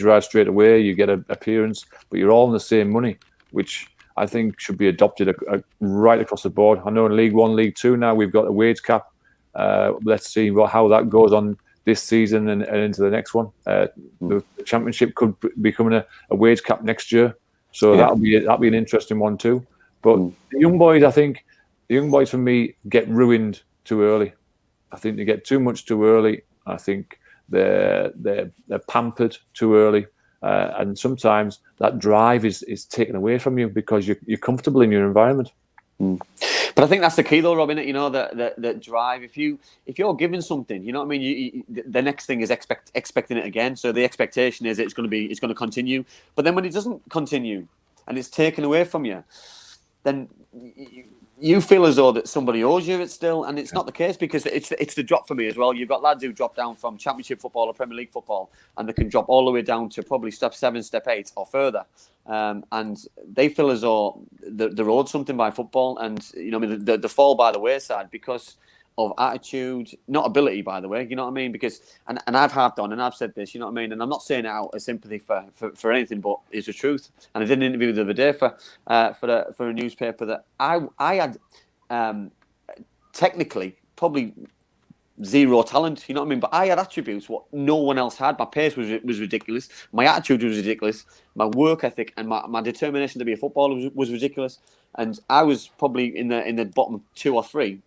rise straight away. You get an appearance, but you're all on the same money, which I think should be adopted right across the board. I know in League One, League Two now we've got a wage cap. Let's see how that goes on this season and into the next one. The Championship could be becoming a wage cap next year, so that'll be an interesting one too. But the young boys, I think, for me get ruined too early. I think they get too much too early. I think They're pampered too early, and sometimes that drive is taken away from you because you're comfortable in your environment. But I think that's the key, though, Robin. You know, that drive. If you're given something, you know what I mean. The next thing is expecting it again. So the expectation is it's going to continue. But then when it doesn't continue and it's taken away from you, then you feel as though that somebody owes you it still, and it's not the case, because it's the drop for me as well. You've got lads who drop down from Championship football or Premier League football, and they can drop all the way down to probably step 7, step 8 or further, and they feel as though they're owed something by football, and you know, I mean, they fall by the wayside because of attitude, not ability, by the way. You know what I mean? Because and I've harped on and I've said this, you know what I mean? And I'm not saying it out of sympathy for anything, but it's the truth. And I did an interview the other day for a newspaper that I had technically probably zero talent, you know what I mean? But I had attributes what no one else had. My pace was ridiculous. My attitude was ridiculous. My work ethic and my determination to be a footballer was ridiculous. And I was probably in the bottom 2 or 3.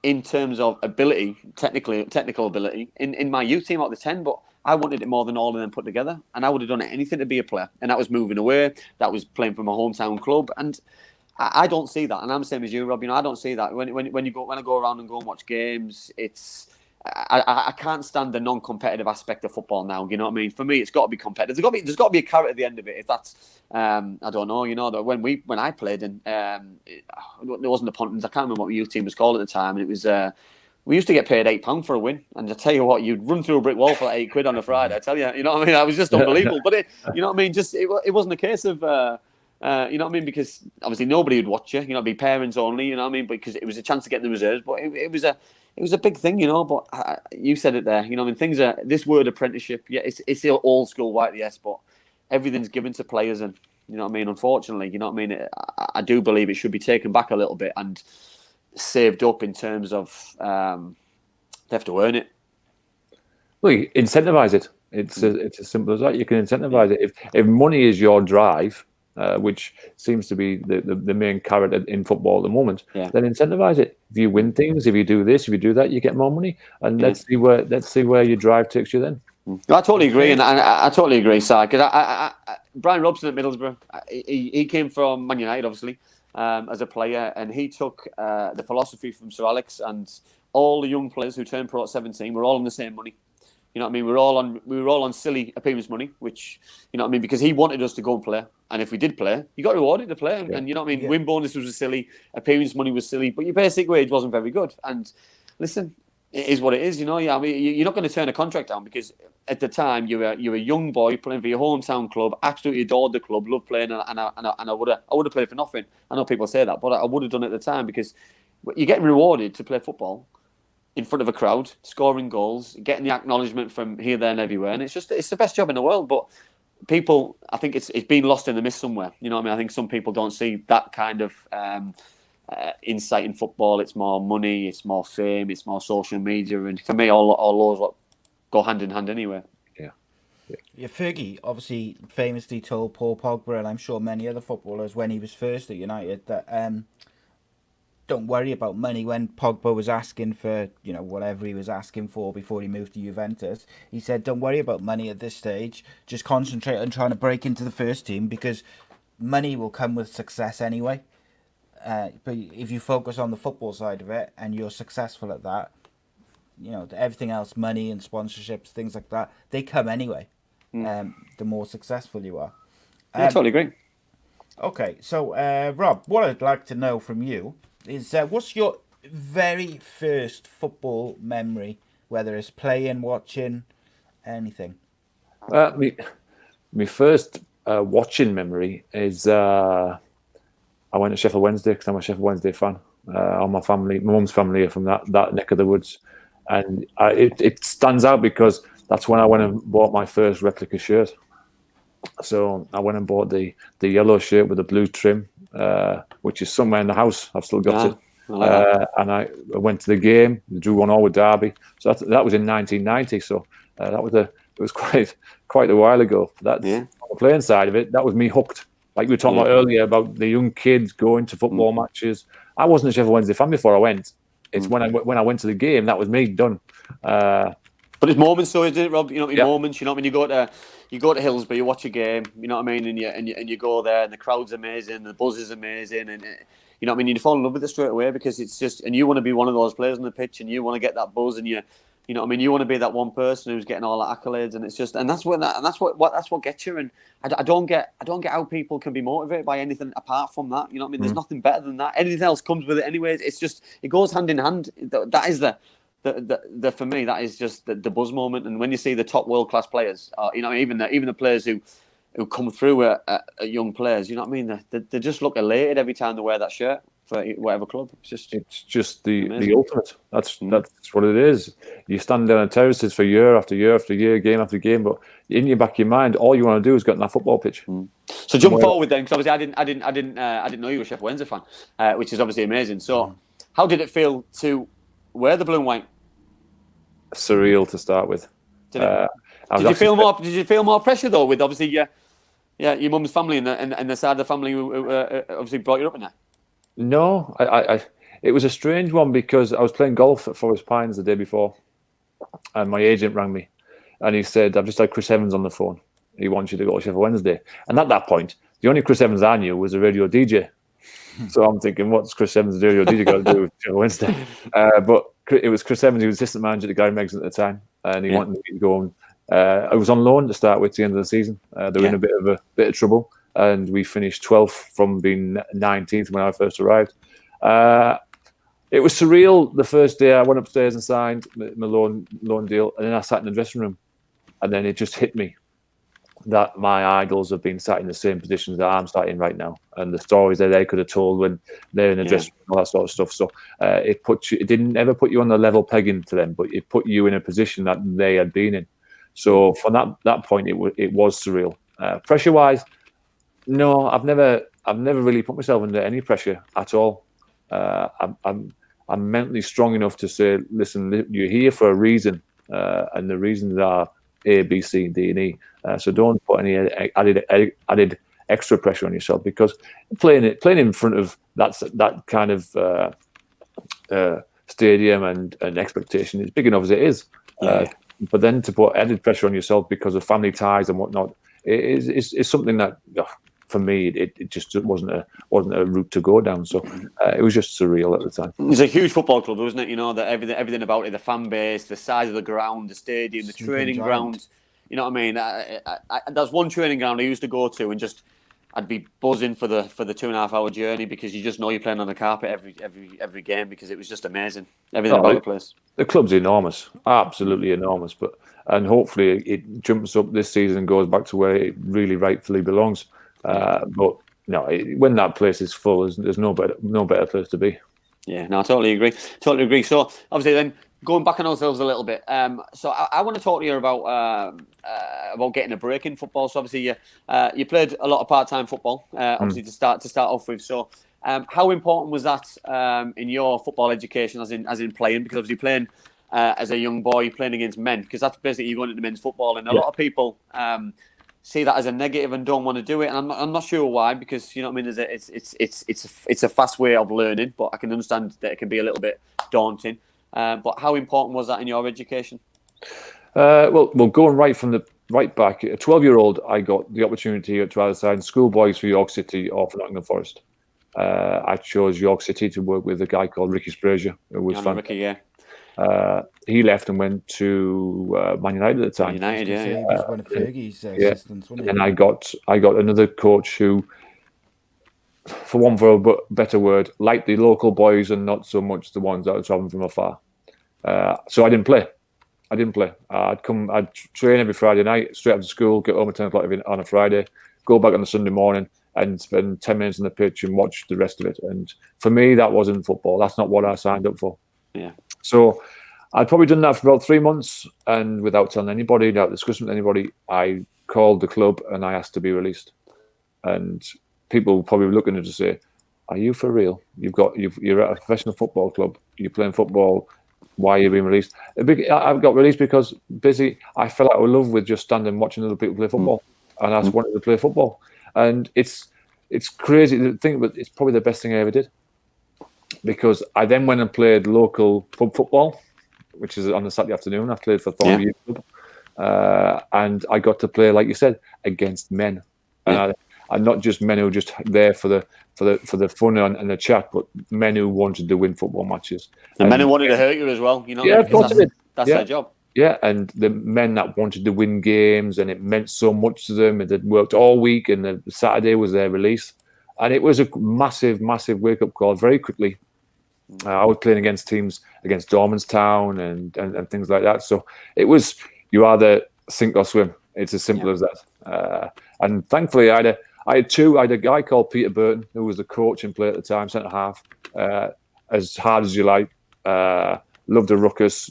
In terms of ability, technical ability, in my youth team out of the 10, but I wanted it more than all of them put together, and I would have done anything to be a player. And that was moving away, that was playing for my hometown club, and I don't see that. And I'm the same as you, Rob. You know, I don't see that when I go around and go and watch games. I can't stand the non-competitive aspect of football now. You know what I mean? For me, it's got to be competitive. There's got to be a carrot at the end of it. If that's, I don't know. You know that when I played, and it wasn't the Pontins. I can't remember what the youth team was called at the time. And it was we used to get paid £8 for a win. And I tell you what, you'd run through a brick wall for like £8 on a Friday. I tell you, you know what I mean? That was just unbelievable. But you know what I mean? Just it wasn't a case of. You know what I mean? Because obviously nobody would watch you. You know, it'd be parents only. You know what I mean? Because it was a chance to get in the reserves. But it was a big thing, you know. But you said it there. You know, I mean, things are this word apprenticeship. Yeah, it's the old school white, yes, but everything's given to players, and you know what I mean. Unfortunately, you know what I mean. I do believe it should be taken back a little bit and saved up in terms of they have to earn it. Well, you incentivise it. It's as simple as that. You can incentivise it. If money is your drive, which seems to be the main carrot in football at the moment, then incentivize it. If you win things, if you do this, if you do that, you get more money, and let's see where your drive takes you then. I totally agree, and I totally agree, Si. Because Brian Robson at Middlesbrough, he came from Man United, obviously, as a player, and he took the philosophy from Sir Alex, and all the young players who turned pro at 17 were all on the same money. You know what I mean? We were all on silly appearance money, which, you know what I mean, because he wanted us to go and play. And if we did play, you got rewarded to play. And you know what I mean? Win bonus was silly, appearance money was silly, but your basic wage wasn't very good. And listen, it is what it is, you know. Yeah, I mean, you're not going to turn a contract down, because at the time you were a young boy playing for your hometown club, absolutely adored the club, loved playing, and I would have played for nothing. I know people say that, but I would have done it at the time, because you're getting rewarded to play football in front of a crowd, scoring goals, getting the acknowledgement from here, there, and everywhere, and it's the best job in the world. But people, I think it's been lost in the mist somewhere. You know what I mean? I think some people don't see that kind of insight in football. It's more money, it's more fame, it's more social media, and for me, all those go hand in hand anyway. Yeah, Fergie obviously famously told Paul Pogba, and I'm sure many other footballers when he was first at United, that don't worry about money. When Pogba was asking for, you know, whatever he was asking for before he moved to Juventus, he said, don't worry about money at this stage. Just concentrate on trying to break into the first team, because money will come with success anyway. But if you focus on the football side of it and you're successful at that, you know, everything else, money and sponsorships, things like that, they come anyway. The more successful you are. I totally agree. Okay, so Rob, what I'd like to know from you is what's your very first football memory, whether it's playing, watching, anything? My first watching memory is I went to Sheffield Wednesday because I'm a Sheffield Wednesday fan. All my family, my mum's family are from that neck of the woods, and it stands out because that's when I went and bought my first replica shirt. So I went and bought the yellow shirt with the blue trim, which is somewhere in the house. I've still got it. And I went to the game, drew 1-1 with Derby. So that was in 1990. So it was quite a while ago. That's on the playing side of it. That was me hooked. Like we were talking about earlier about the young kids going to football matches. I wasn't a Sheffield Wednesday fan before I went. It's when I went to the game, that was me done. But But it's moments, so isn't it, Rob? You know what I mean? Yeah. Moments. You know what I mean? You go to Hillsborough, you watch a game. You know what I mean? And you go there, and the crowd's amazing, the buzz is amazing, and you know what I mean? You fall in love with it straight away because it's just, and you want to be one of those players on the pitch, and you want to get that buzz, and you know what I mean? You want to be that one person who's getting all the accolades, and it's just, and that's what gets you. And I don't get how people can be motivated by anything apart from that. You know what I mean? There's nothing better than that. Anything else comes with it, anyways. It's just, it goes hand in hand. That is the for me, that is just the buzz moment. And when you see the top world class players, you know, even the players who come through at young players, you know what I mean? They just look elated every time they wear that shirt for whatever club. It's just the ultimate. That's what it is. You stand down on terraces for year after year after year, game after game, but in your back of your mind, all you want to do is get on that football pitch. So jump forward then, because obviously I didn't know you were a Sheffield Wednesday fan, which is obviously amazing. So how did it feel to wear the blue and white? Surreal to start with. Did you feel more pressure though, with obviously your mum's family and the side of the family who obviously brought you up in that? No, it was a strange one because I was playing golf at Forest Pines the day before, and my agent rang me, and he said, "I've just had Chris Evans on the phone. He wants you to go to Sheffield Wednesday." And at that point, the only Chris Evans I knew was a radio DJ. So I'm thinking, what's Chris Evans, the radio DJ, got to do with Sheffield Wednesday? But it was Chris Evans, he was assistant manager to Gary Megson at the time, and he wanted me to go. I was on loan to start with at the end of the season. They were in a bit of trouble, and we finished 12th from being 19th when I first arrived. It was surreal the first day. I went upstairs and signed my loan deal, and then I sat in the dressing room, and then it just hit me that my idols have been sat in the same positions that I'm sat in right now, and the stories that they could have told when they're in the dressing room, all that sort of stuff. So it didn't ever put you on the level pegging to them, but it put you in a position that they had been in. So from that point, it was surreal. Pressure wise, no, I've never really put myself under any pressure at all. I'm mentally strong enough to say, listen, you're here for a reason, and the reasons are A, B, C, D, and E. So don't put any added extra pressure on yourself, because playing in front of that kind of stadium and expectation is big enough as it is. But then to put added pressure on yourself because of family ties and whatnot is something that, for me, it just wasn't a route to go down. So it was just surreal at the time. It's a huge football club, wasn't it? You know, that everything about it, the fan base, the size of the ground, the stadium, the training ground. You know what I mean? There's one training ground I used to go to, and I'd be buzzing for the 2.5 hour journey, because you just know you're playing on the carpet every game, because it was just amazing. Everything about the place. The club's enormous, absolutely enormous. And hopefully it jumps up this season and goes back to where it really rightfully belongs. But no, when that place is full, there's no better place to be. Yeah, no, I totally agree. So obviously, then going back on ourselves a little bit. So I want to talk to you about getting a break in football. So obviously, you played a lot of part-time football, obviously to start off with. So how important was that in your football education, as in playing? Because obviously playing as a young boy, playing against men, because that's basically you going into men's football, and a lot of people see that as a negative and don't want to do it. And I'm not sure why, because you know what I mean. It's a fast way of learning, but I can understand that it can be a little bit daunting. But how important was that in your education? Well, going right back, a 12-year-old, I got the opportunity to either sign schoolboys for York City or for Nottingham Forest. I chose York City to work with a guy called Ricky Sprazier, who was fantastic. Ricky, he left and went to Man United at the time. United, he was one of Fergie's assistants, wasn't he? And I got another coach who, for want of a better word, liked the local boys and not so much the ones that were travelling from afar. So I didn't play. I'd train every Friday night, straight after school, get home at 10 o'clock on a Friday, go back on a Sunday morning and spend 10 minutes on the pitch and watch the rest of it. And for me, that wasn't football. That's not what I signed up for. Yeah. So I'd probably done that for about 3 months, and without telling anybody, without discussing with anybody, I called the club and I asked to be released. And people were probably looking at it to say, "Are you for real? You're at a professional football club. You're playing football. Why are you being released?" I got released because I fell out of love with just standing and watching other people play football, and I just wanted to play football. And it's crazy to think, but it's probably the best thing I ever did, because I then went and played local pub football which is on a Saturday afternoon. I played for Former Hibs Club, and I got to play, like you said, against men, and not just men who were just there for the fun and the chat, but men who wanted to win football matches. And men who wanted to hurt you as well. You know, of course they did. That's their job. Yeah, and the men that wanted to win games, and it meant so much to them. They'd worked all week, and the Saturday was their release. And it was a massive, massive wake-up call very quickly. I was playing against teams, against Dormanstown and things like that. So it was, you either sink or swim. It's as simple as that. And thankfully, I had two. I had a guy called Peter Burton, who was the coach and player at the time, centre-half, as hard as you like. Loved the ruckus,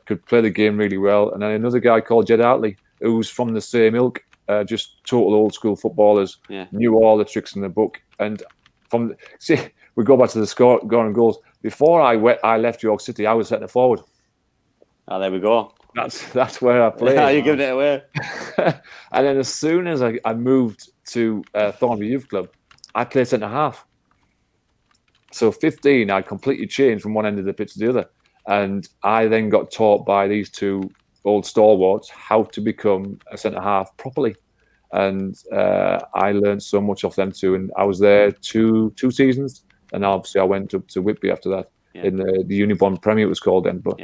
could play the game really well. And then another guy called Jed Hartley, who was from the same ilk, just total old school footballers, knew all the tricks in the book. And we go back to the scoring goals. Before I left York City, I was centre forward. Oh, there we go. That's where I played. You're giving it away. And then as soon as I moved to Thornbury Youth Club, I played centre half. So 15, I completely changed from one end of the pitch to the other. And I then got taught by these two old stalwarts how to become a centre half properly. And I learned so much off them too. And I was there two seasons. And obviously I went up to Whitby after that in the Unibond Premier, it was called then. But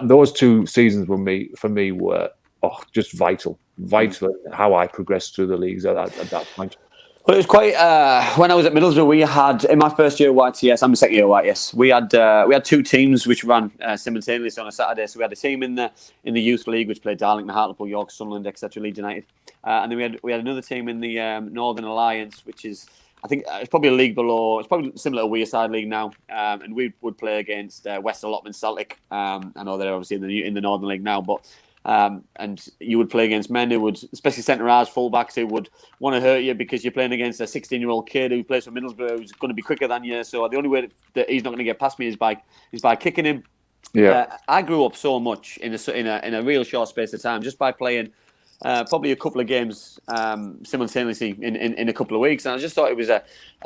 those 2 seasons for me were just vital in how I progressed through the leagues at that point. Well, it was quite. When I was at Middlesbrough, we had in my first year at YTS. I'm the second year at YTS. We had 2 teams which ran simultaneously on a Saturday. So we had a team in the youth league which played Darlington, Hartlepool, York, Sunderland, etc., Leeds United, and then we had another team in the Northern Alliance, which is, I think, it's probably a league below. It's probably similar to Wearside League now, and we would play against West Allotment Celtic. I know they're obviously in the Northern League now, but. And you would play against men who would, especially centre-halves, full-backs, who would want to hurt you because you're playing against a 16-year-old kid who plays for Middlesbrough, who's going to be quicker than you. So the only way that he's not going to get past me is by kicking him. Yeah, I grew up so much in a real short space of time just by playing probably a couple of games simultaneously in a couple of weeks, and I just thought it was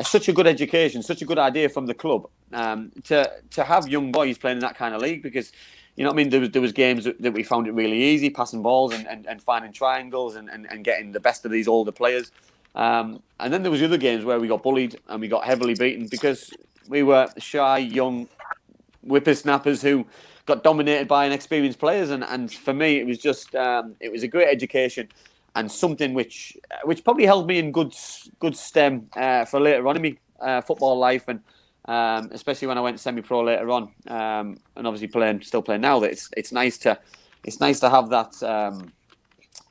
such a good education, such a good idea from the club to have young boys playing in that kind of league because. You know what I mean? There was games that we found it really easy, passing balls and finding triangles and getting the best of these older players. And then there was other games where we got bullied and we got heavily beaten because we were shy, young whippersnappers who got dominated by inexperienced players. And for me, it was just it was a great education and something which probably held me in good stem for later on in my football life and. Especially when I went semi-pro later on, and obviously still playing now. That it's nice to have that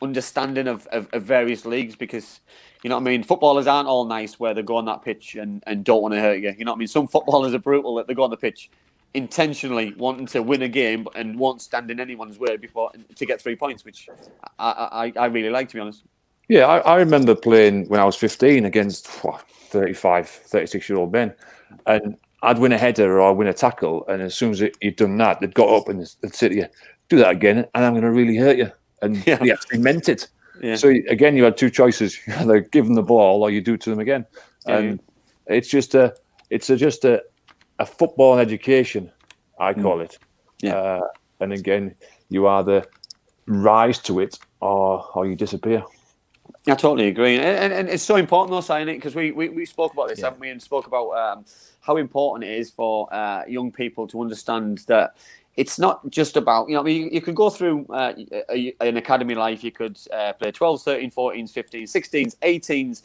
understanding of various leagues because you know what I mean. Footballers aren't all nice where they go on that pitch and don't want to hurt you. You know what I mean. Some footballers are brutal that they go on the pitch intentionally wanting to win a game and won't stand in anyone's way to get 3 points, which I really like, to be honest. Yeah, I remember playing when I was 15 against 35, 36-year-old men. And I'd win a header or I'd win a tackle. And as soon as he'd done that, they'd got up and they'd say to you, do that again, and I'm going to really hurt you. And they actually meant it. Yeah. So again, you had 2 choices. You either give them the ball or you do it to them again. And it's just a football education, I call it. Yeah. And again, you either rise to it or you disappear. I totally agree, and it's so important though, saying it because we spoke about this, haven't we? And spoke about how important it is for young people to understand that it's not just about I mean, you could go through an academy life, you could play 12s, 13s, 14s, 15s, 16s, 18s,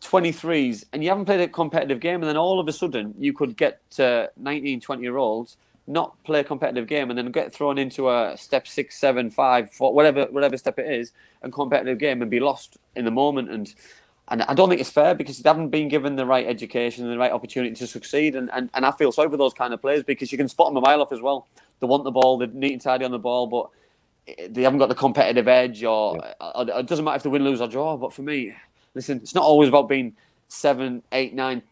23s, and you haven't played a competitive game, and then all of a sudden you could get to 19, 20-year-olds. Not play a competitive game and then get thrown into a step 6, 7, 5, 4, whatever step it is, a competitive game and be lost in the moment. And I don't think it's fair because they haven't been given the right education and the right opportunity to succeed. And I feel sorry for those kind of players because you can spot them a mile off as well. They want the ball, they're neat and tidy on the ball, but they haven't got the competitive edge or it doesn't matter if they win, lose or draw. But for me, listen, it's not always about being 7, 8, 9,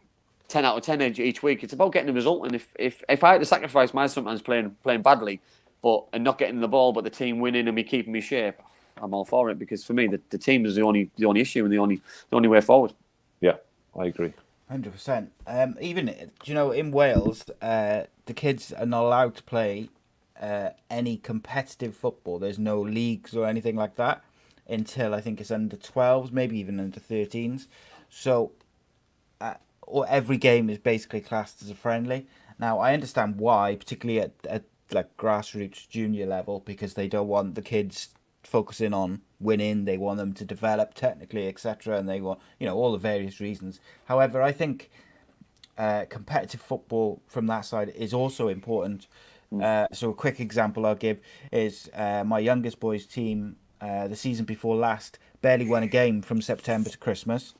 10 out of 10 each week. It's about getting the result. And if I had to sacrifice my sometimes playing badly, and not getting the ball, but the team winning and me keeping me shape, I'm all for it because for me the team is the only issue and the only way forward. Yeah, I agree. 100%. Even in Wales, the kids are not allowed to play any competitive football. There's no leagues or anything like that until I think it's under 12s, maybe even under 13s. So, or every game is basically classed as a friendly. Now, I understand why, particularly at like grassroots junior level, because they don't want the kids focusing on winning. They want them to develop technically, etc., and they want all the various reasons. However, I think competitive football from that side is also important. So a quick example I'll give is my youngest boy's team the season before last barely won a game from September to Christmas,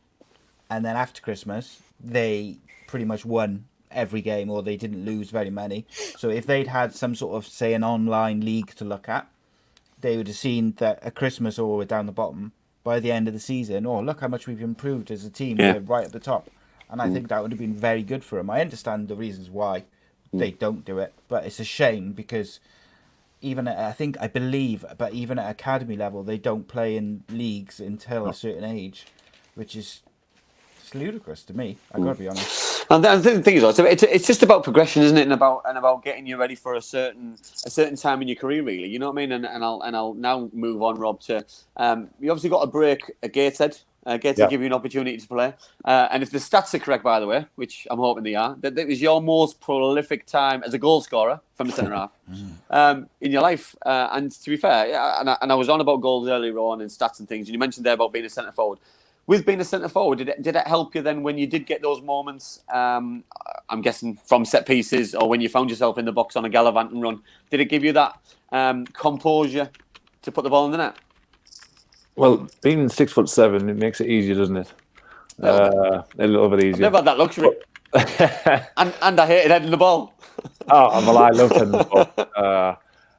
and then after Christmas they pretty much won every game, or they didn't lose very many. So if they'd had some sort of, say, an online league to look at, they would have seen that at Christmas, we're down the bottom. By the end of the season, look how much we've improved as a team. We're right at the top. And I think that would have been very good for them. I understand the reasons why they don't do it, but it's a shame because even even at academy level, they don't play in leagues until a certain age, which is ludicrous to me. I got to be honest. And the thing is, it's just about progression, isn't it? And about getting you ready for a certain time in your career, really. You know what I mean? And I'll now move on, Rob. To you obviously got a break at Gateshead. Gateshead give you an opportunity to play. And if the stats are correct, by the way, which I'm hoping they are, that it was your most prolific time as a goal scorer from the centre half in your life. And to be fair, and I was on about goals earlier on and stats and things. And you mentioned there about being a centre forward. With being a centre forward, did it help you then when you did get those moments? I'm guessing from set pieces, or when you found yourself in the box on a gallivanting run, did it give you that composure to put the ball in the net? Well, being 6'7", it makes it easier, doesn't it? A little bit easier. I've never had that luxury, and I hated heading the ball. I loved heading the ball.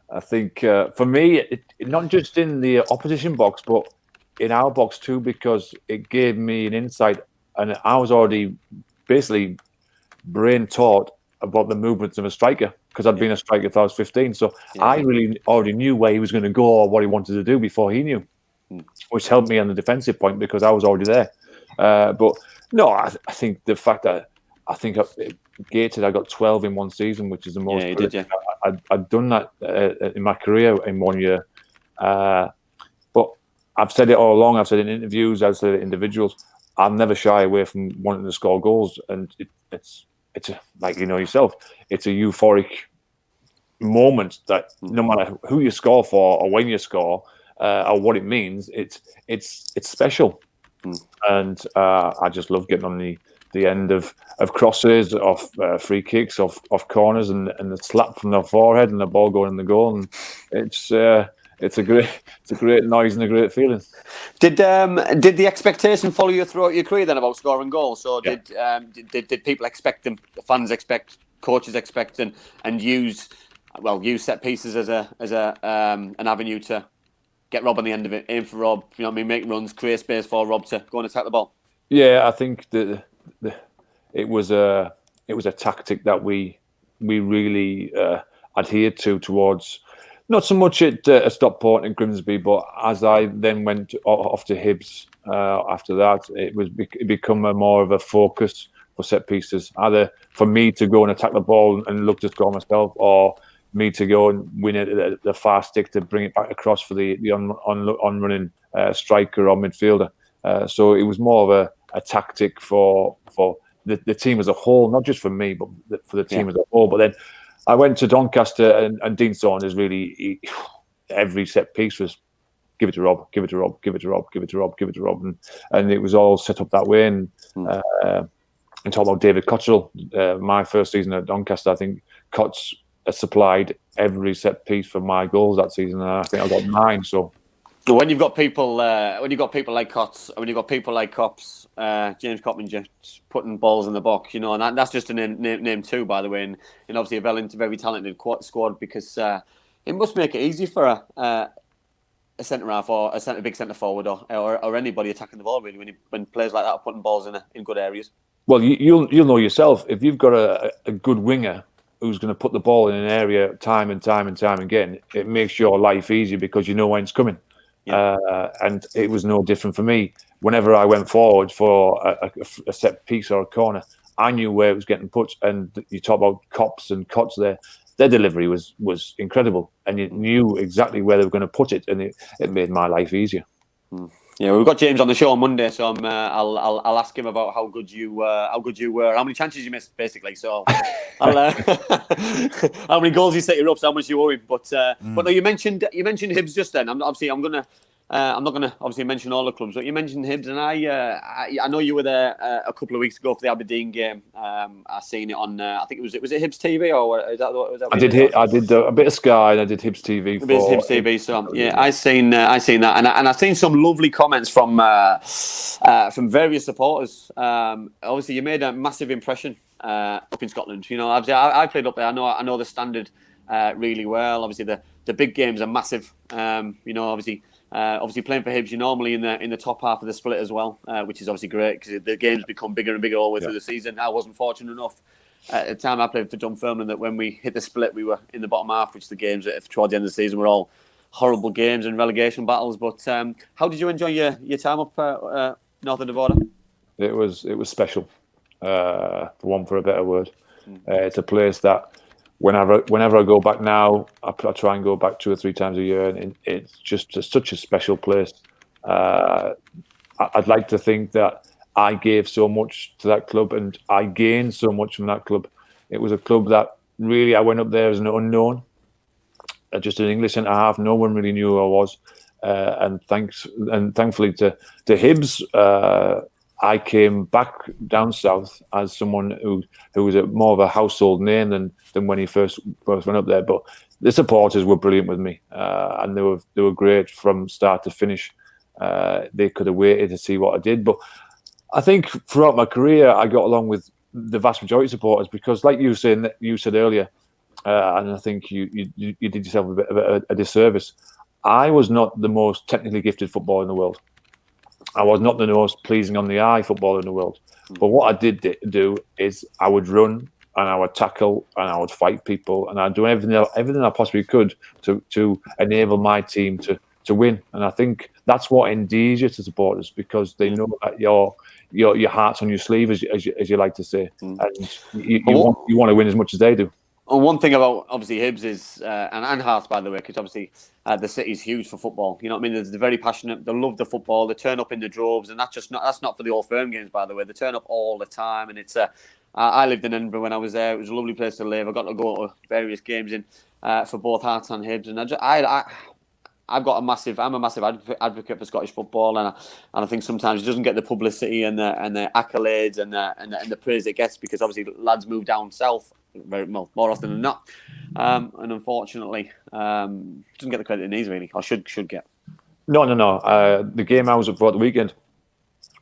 I think for me, not just in the opposition box, but in our box too, because it gave me an insight, and I was already basically brain taught about the movements of a striker because I'd been a striker since I was 15. So I really already knew where he was going to go or what he wanted to do before he knew, which helped me on the defensive point because I was already there. But no, I think the fact that at Gateshead I got 12 in one season, which is the most. I'd done that in my career in 1 year. But I've said it all along. I've said it in interviews. I've said it in individuals. I'll never shy away from wanting to score goals, and it's like yourself. It's a euphoric moment that no matter who you score for or when you score or what it means, it's special. And I just love getting on the end of crosses, off free kicks, off corners, and the slap from the forehead and the ball going in the goal, and it's a great noise and a great feeling. Did the expectation follow you throughout your career then about scoring goals? So did people expect them? The fans expect, coaches expect, and use set pieces as an avenue to get Rob on the end of it, aim for Rob. You know what I mean? Make runs, create space for Rob to go and attack the ball. Yeah, I think it was a tactic that we really adhered towards. Not so much at Stockport and Grimsby, but as I then went off to Hibs after that, it become more of a focus for set pieces, either for me to go and attack the ball and look to score myself, or me to go and win it at the far stick to bring it back across for the on-running striker or midfielder. So it was more of a tactic for the team as a whole, not just for me, but for the team as a whole. But then I went to Doncaster, and Dean Saunders really, every set piece was give it to Rob, give it to Rob, give it to Rob, give it to Rob, give it to Rob, and it was all set up that way. And talk about David Cottrell, my first season at Doncaster, I think Cots supplied every set piece for my goals that season, and I think I got 9. So when you've got people like Cots, when you've got people like Cops, James Coppinger putting balls in the box, and that's just a name too, by the way, and obviously a very talented squad, because it must make it easy for a centre half or a big centre forward or anybody attacking the ball, really, when players like that are putting balls in good areas. Well, you'll know yourself, if you've got a good winger who's going to put the ball in an area time and time again, it makes your life easier because you know when it's coming. And it was no different for me. whenever I went forward for a set piece or a corner, I knew where it was getting put. And you talk about Cops and Cots there. Their delivery was incredible, and you knew exactly where they were going to put it, and it made my life easier. Yeah, we've got James on the show on Monday, so I'll ask him about how good you were, how many chances you missed, basically. So, how many goals you set your ups, how much you owe him. But no, you mentioned Hibs just then. I'm not gonna obviously mention all the clubs, but you mentioned Hibs, and I know you were there a couple of weeks ago for the Aberdeen game. I seen it on I think was it Hibs TV, or is that what I did a bit of Sky, and I did Hibs TV. Hibs TV. So yeah, I seen that, and I've seen some lovely comments from various supporters. Obviously, you made a massive impression up in Scotland. You know, I played up there. I know the standard really well. Obviously, the big games are massive. You know, obviously playing for Hibs, you're normally in the top half of the split as well, which is obviously great because the games become bigger and bigger all the way through the season. I wasn't fortunate enough at the time I played for Dunfermline that when we hit the split, we were in the bottom half, which the games towards the end of the season were all horrible games and relegation battles. But how did you enjoy your time up north of the border? It was special, for a better word. It's a place that whenever I go back now, I try and go back 2 or 3 times a year, and it's just such a special place. I'd like to think that I gave so much to that club, and I gained so much from that club. It was a club that really I went up there as an unknown, just an English centre half. No one really knew who I was, and thankfully to Hibs, I came back down south as someone who was more of a household name than when he first went up there. But the supporters were brilliant with me, and they were great from start to finish. They could have waited to see what I did, but I think throughout my career I got along with the vast majority of supporters because, like you said earlier, and I think you did yourself a bit of a disservice. I was not the most technically gifted footballer in the world. I was not the most pleasing on the eye footballer in the world. But what I did do is I would run and I would tackle and I would fight people and I'd do everything I possibly could to enable my team to win. And I think that's what endears you to supporters because they know that your heart's on your sleeve, as you like to say, and you want to win as much as they do. And one thing about obviously Hibs is and Hearts, by the way, because obviously the city's huge for football. You know what I mean? They're very passionate. They love the football. They turn up in the droves, and that's not for the Old Firm games, by the way. They turn up all the time, and it's. I lived in Edinburgh when I was there. It was a lovely place to live. I got to go to various games for both Hearts and Hibs, and I'm a massive advocate for Scottish football, and I think sometimes it doesn't get the publicity and the accolades and the praise it gets because obviously lads move down south more often than not, and unfortunately doesn't get the credit it needs really, or should get. No. The game I was at for the weekend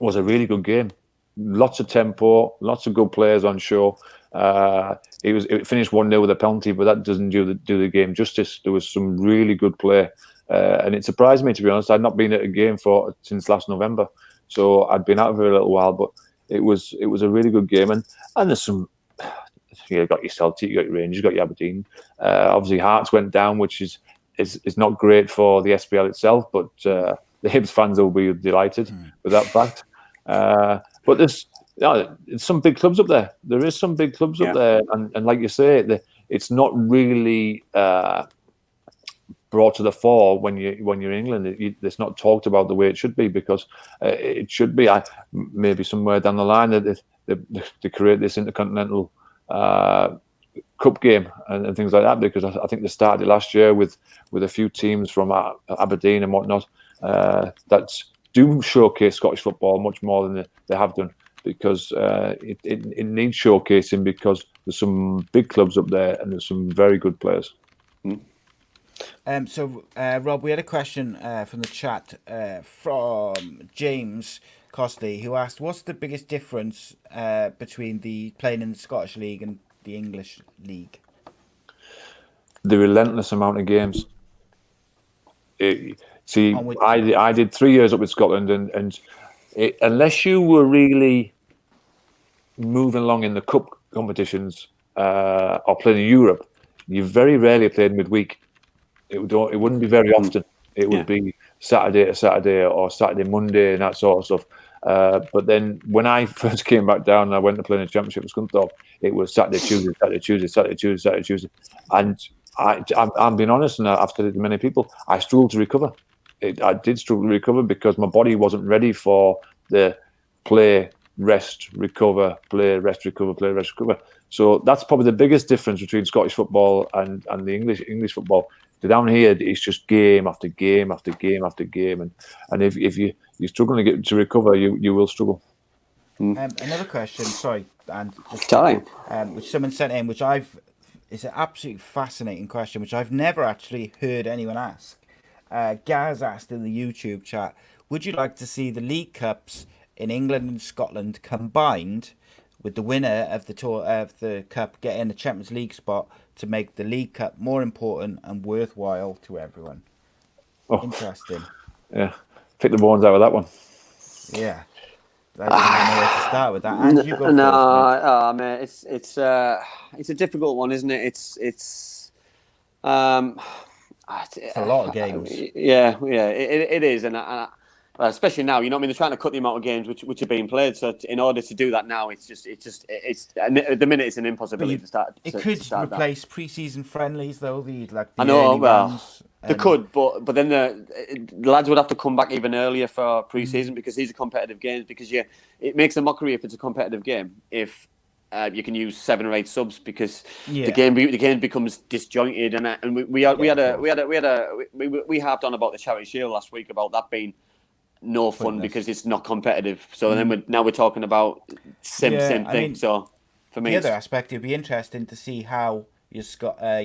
was a really good game. Lots of tempo, lots of good players on show. It finished 1-0 with a penalty, but that doesn't do the game justice. There was some really good play. And it surprised me, to be honest. I'd not been at a game since last November, so I'd been out of it a little while. But it was a really good game, and there's some. You got your Celtic, you got your Rangers, you got your Aberdeen. Obviously, Hearts went down, which is not great for the SPL itself. But the Hibs fans will be delighted with that fact. But there's some big clubs up there. There is some big clubs up there, and like you say, it's not really. Brought to the fore when you're in England. It's not talked about the way it should be because it should be. Maybe somewhere down the line that they create this intercontinental cup game and things like that because I think they started last year with a few teams from Aberdeen and whatnot that do showcase Scottish football much more than they have done because it needs showcasing because there's some big clubs up there and there's some very good players. So, Rob, we had a question from the chat from James Costley, who asked, what's the biggest difference between playing in the Scottish League and the English League? The relentless amount of games. I did 3 years up with Scotland, and unless you were really moving along in the cup competitions or playing in Europe, you very rarely played midweek. It wouldn't be very often. It would be Saturday to Saturday or Saturday Monday and that sort of stuff. But then when I first came back down and I went to play in the Championship with Scunthorpe, it was Saturday, Tuesday, Saturday, Tuesday, Saturday, Tuesday, Saturday, Tuesday. And I'm being honest, and I've said it to many people, I struggled to recover. I did struggle to recover because my body wasn't ready for the play, rest, recover, play, rest, recover, play, rest, recover. So that's probably the biggest difference between Scottish football and the English football. Down here, it's just game after game after game after game, and if you're struggling to recover, you will struggle. Another question, sorry, and which someone sent in, which it's an absolutely fascinating question, which I've never actually heard anyone ask. Gaz asked in the YouTube chat, would you like to see the League Cups in England and Scotland combined with the winner of the tour of the cup getting a Champions League spot to make the League Cup more important and worthwhile to everyone? Interesting. Yeah, pick the bones out of that one. Yeah, I don't know where to start with that. And you go first, mate. It's a difficult one, isn't it? It's a lot of games. Yeah, it is, and especially now, you know what I mean. They're trying to cut the amount of games which are being played. So in order to do that now, it's at the minute it's an impossibility to start. It could replace pre-season friendlies though. I know. Well, they could, but then the lads would have to come back even earlier for pre-season because these are competitive games. Because it makes a mockery if it's a competitive game if you can use 7 or 8 subs because the game becomes disjointed. And we harped on about the Charity Shield last week about that being no fun because it's not competitive. So then we're talking about same thing. So for me, the other aspect, it'd be interesting to see how your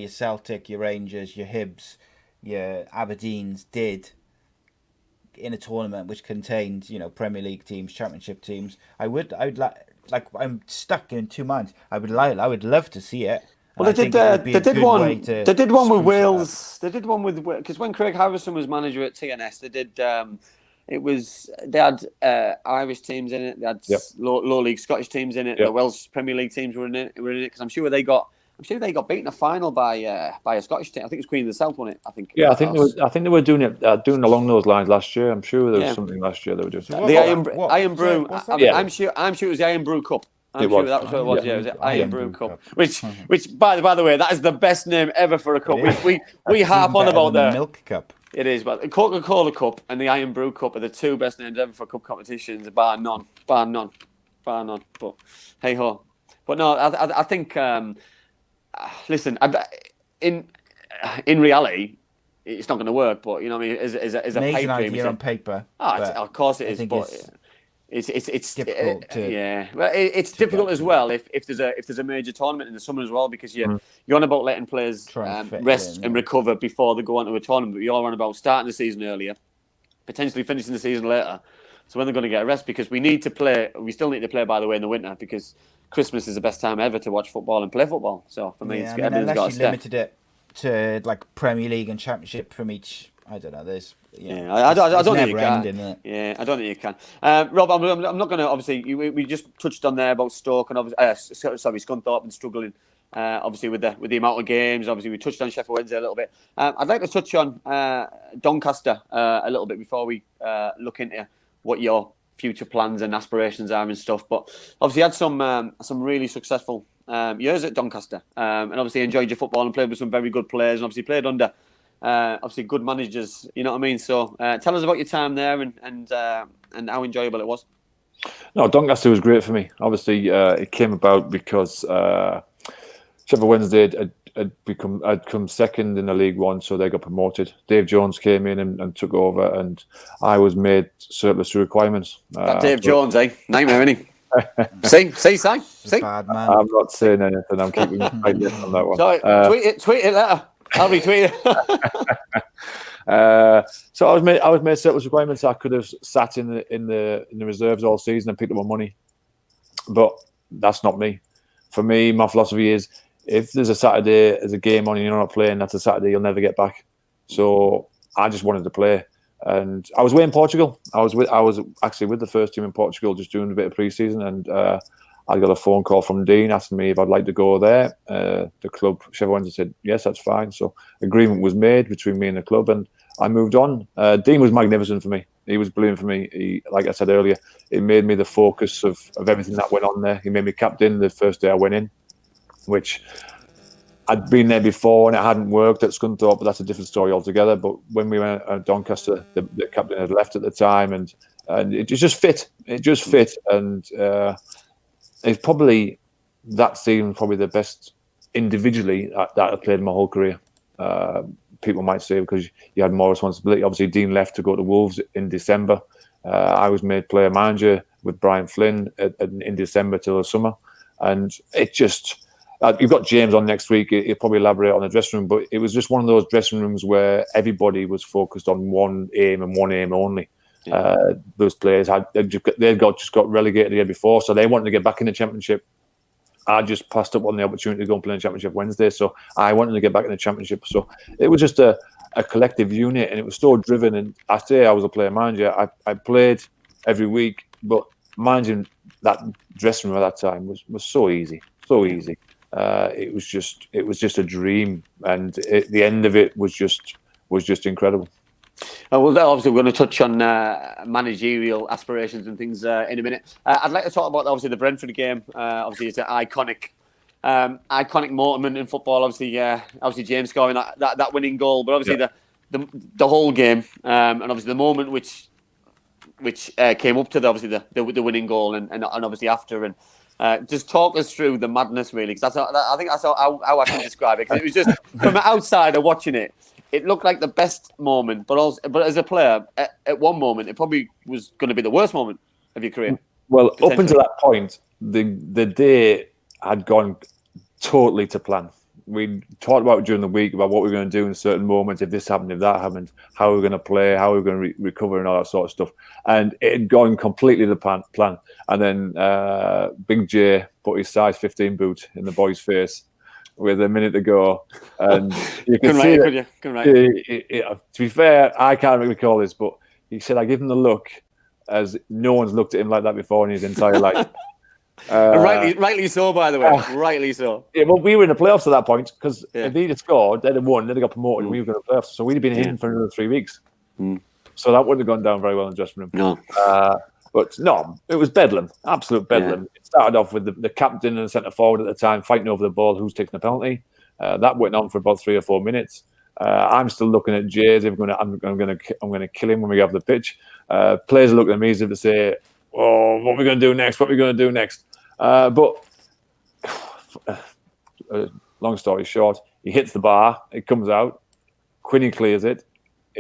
Celtic, your Rangers, your Hibs, your Aberdeens did in a tournament which contained, Premier League teams, Championship teams. I'm stuck in 2 minds. I would love to see it. Well, they did one with Wales. They did one with, because when Craig Harrison was manager at TNS, they did. They had Irish teams in it. They had low league Scottish teams in it. The Welsh Premier League teams were in it because I'm sure they got beaten a final by a Scottish team. I think it was Queen of the South won it. I think they were doing it doing along those lines last year. I'm sure there was something last year they were doing. The Iron Brew. I'm sure it was the Iron Brew Cup. I'm sure that was what it was. Yeah, it was the Iron Brew Cup. Which by the way, that is the best name ever for a cup. We harp on about the Milk Cup. It is, but the Coca-Cola Cup and the Iron Brew Cup are the 2 best names ever for cup competitions, bar none. But hey ho. But no, I think. Listen, in reality, it's not going to work. But you know what I mean, as a pipe dream, on paper. Of course it is. But it's difficult. Well, it's difficult as well if there's a major tournament in the summer as well because you're on about letting players rest and recover before they go on to a tournament. But you're on about starting the season earlier, potentially finishing the season later. So when they're going to get a rest because we still need to play by the way in the winter because Christmas is the best time ever to watch football and play football. So for me, everything's got to stay. Limited it to like Premier League and Championship from each. I don't know. There's I don't think you can. Ending, yeah, I don't think you can. Rob, I'm not going to obviously. We just touched on there about Stoke and obviously, Scunthorpe and struggling. Obviously with the amount of games. Obviously we touched on Sheffield Wednesday a little bit. I'd like to touch on Doncaster a little bit before we look into what your future plans and aspirations are and stuff. But obviously had some really successful years at Doncaster, and obviously enjoyed your football and played with some very good players, and obviously played under obviously good managers. You know what I mean? So tell us about your time there and how enjoyable it was. No, Doncaster was great for me. Obviously, it came about because Sheffield Wednesday had come second in the League One, so they got promoted. Dave Jones came in and took over, and I was made surplus to requirements. Dave Jones, nightmare, isn't he? See, bad man. I'm not saying anything. I'm keeping quiet on that one. Sorry, tweet it later. I'll retweet it. So I was made surplus requirements. I could have sat in the reserves all season and picked up my money, but that's not me. For me, my philosophy is, if there's a Saturday, there's a game on and you're not playing, that's a Saturday you'll never get back. So I just wanted to play. And I was away in Portugal. I was actually with the first team in Portugal, just doing a bit of pre-season, and I got a phone call from Dean asking me if I'd like to go there. The club, Sheffield Wednesday, said, yes, that's fine. So agreement was made between me and the club, and I moved on. Dean was magnificent for me. He was brilliant for me. He, like I said earlier, it made me the focus of everything that went on there. He made me captain the first day I went in, which I'd been there before and it hadn't worked at Scunthorpe, but that's a different story altogether. But when we went at Doncaster, the captain had left at the time, and it just fit. It just fit, and it's probably that season probably the best individually that I played in my whole career. People might say because you had more responsibility. Obviously, Dean left to go to Wolves in December. I was made player manager with Brian Flynn in December till the summer, and it just. You've got James on next week. He'll probably elaborate on the dressing room, but it was just one of those dressing rooms where everybody was focused on one aim and one aim only. Yeah. Those players just got relegated the year before, so they wanted to get back in the Championship. I just passed up on the opportunity to go and play in the Championship Wednesday, so I wanted to get back in the Championship. So it was just a collective unit, and it was so driven. And I say I was a player manager. I played every week, but managing that dressing room at that time was so easy, so easy. It was just a dream, and the end of it was just incredible. Well, obviously, we're going to touch on managerial aspirations and things in a minute. I'd like to talk about obviously the Brentford game. Obviously, it's an iconic moment in football. Obviously, James scoring that winning goal, but obviously the whole game, and obviously the moment which came up to the winning goal, and obviously after and. Just talk us through the madness, really, because I think that's how I can describe it. Because it was just from an outsider watching it, it looked like the best moment, but as a player, at one moment, it probably was going to be the worst moment of your career. Well, up until that point, the day had gone totally to plan. We talked about during the week about what we were going to do in certain moments, if this happened, if that happened, how we were going to play, how we were going to recover and all that sort of stuff. And it had gone completely to plan. And then Big J put his size 15 boot in the boy's face with a minute to go. And you can see to be fair, I can't recall this, but he said, I give him the look as no one's looked at him like that before in his entire life. Rightly so, by the way. Rightly so. Yeah, well, we were in the playoffs at that point because if he'd have scored, they'd have won, they'd have got promoted, and we were going to the playoffs. So we'd have been in for another 3 weeks. So that wouldn't have gone down very well in the dressing room. No. But no, it was bedlam, absolute bedlam. It started off with the captain and the centre forward at the time fighting over the ball, who's taking the penalty. That went on for about 3 or 4 minutes. I'm still looking at Jay's. I'm going to kill him when we get off the pitch. Players are looking at me as if to say, "Oh, what are we going to do next? What are we going to do next?" But long story short, he hits the bar. It comes out. Quinny clears it.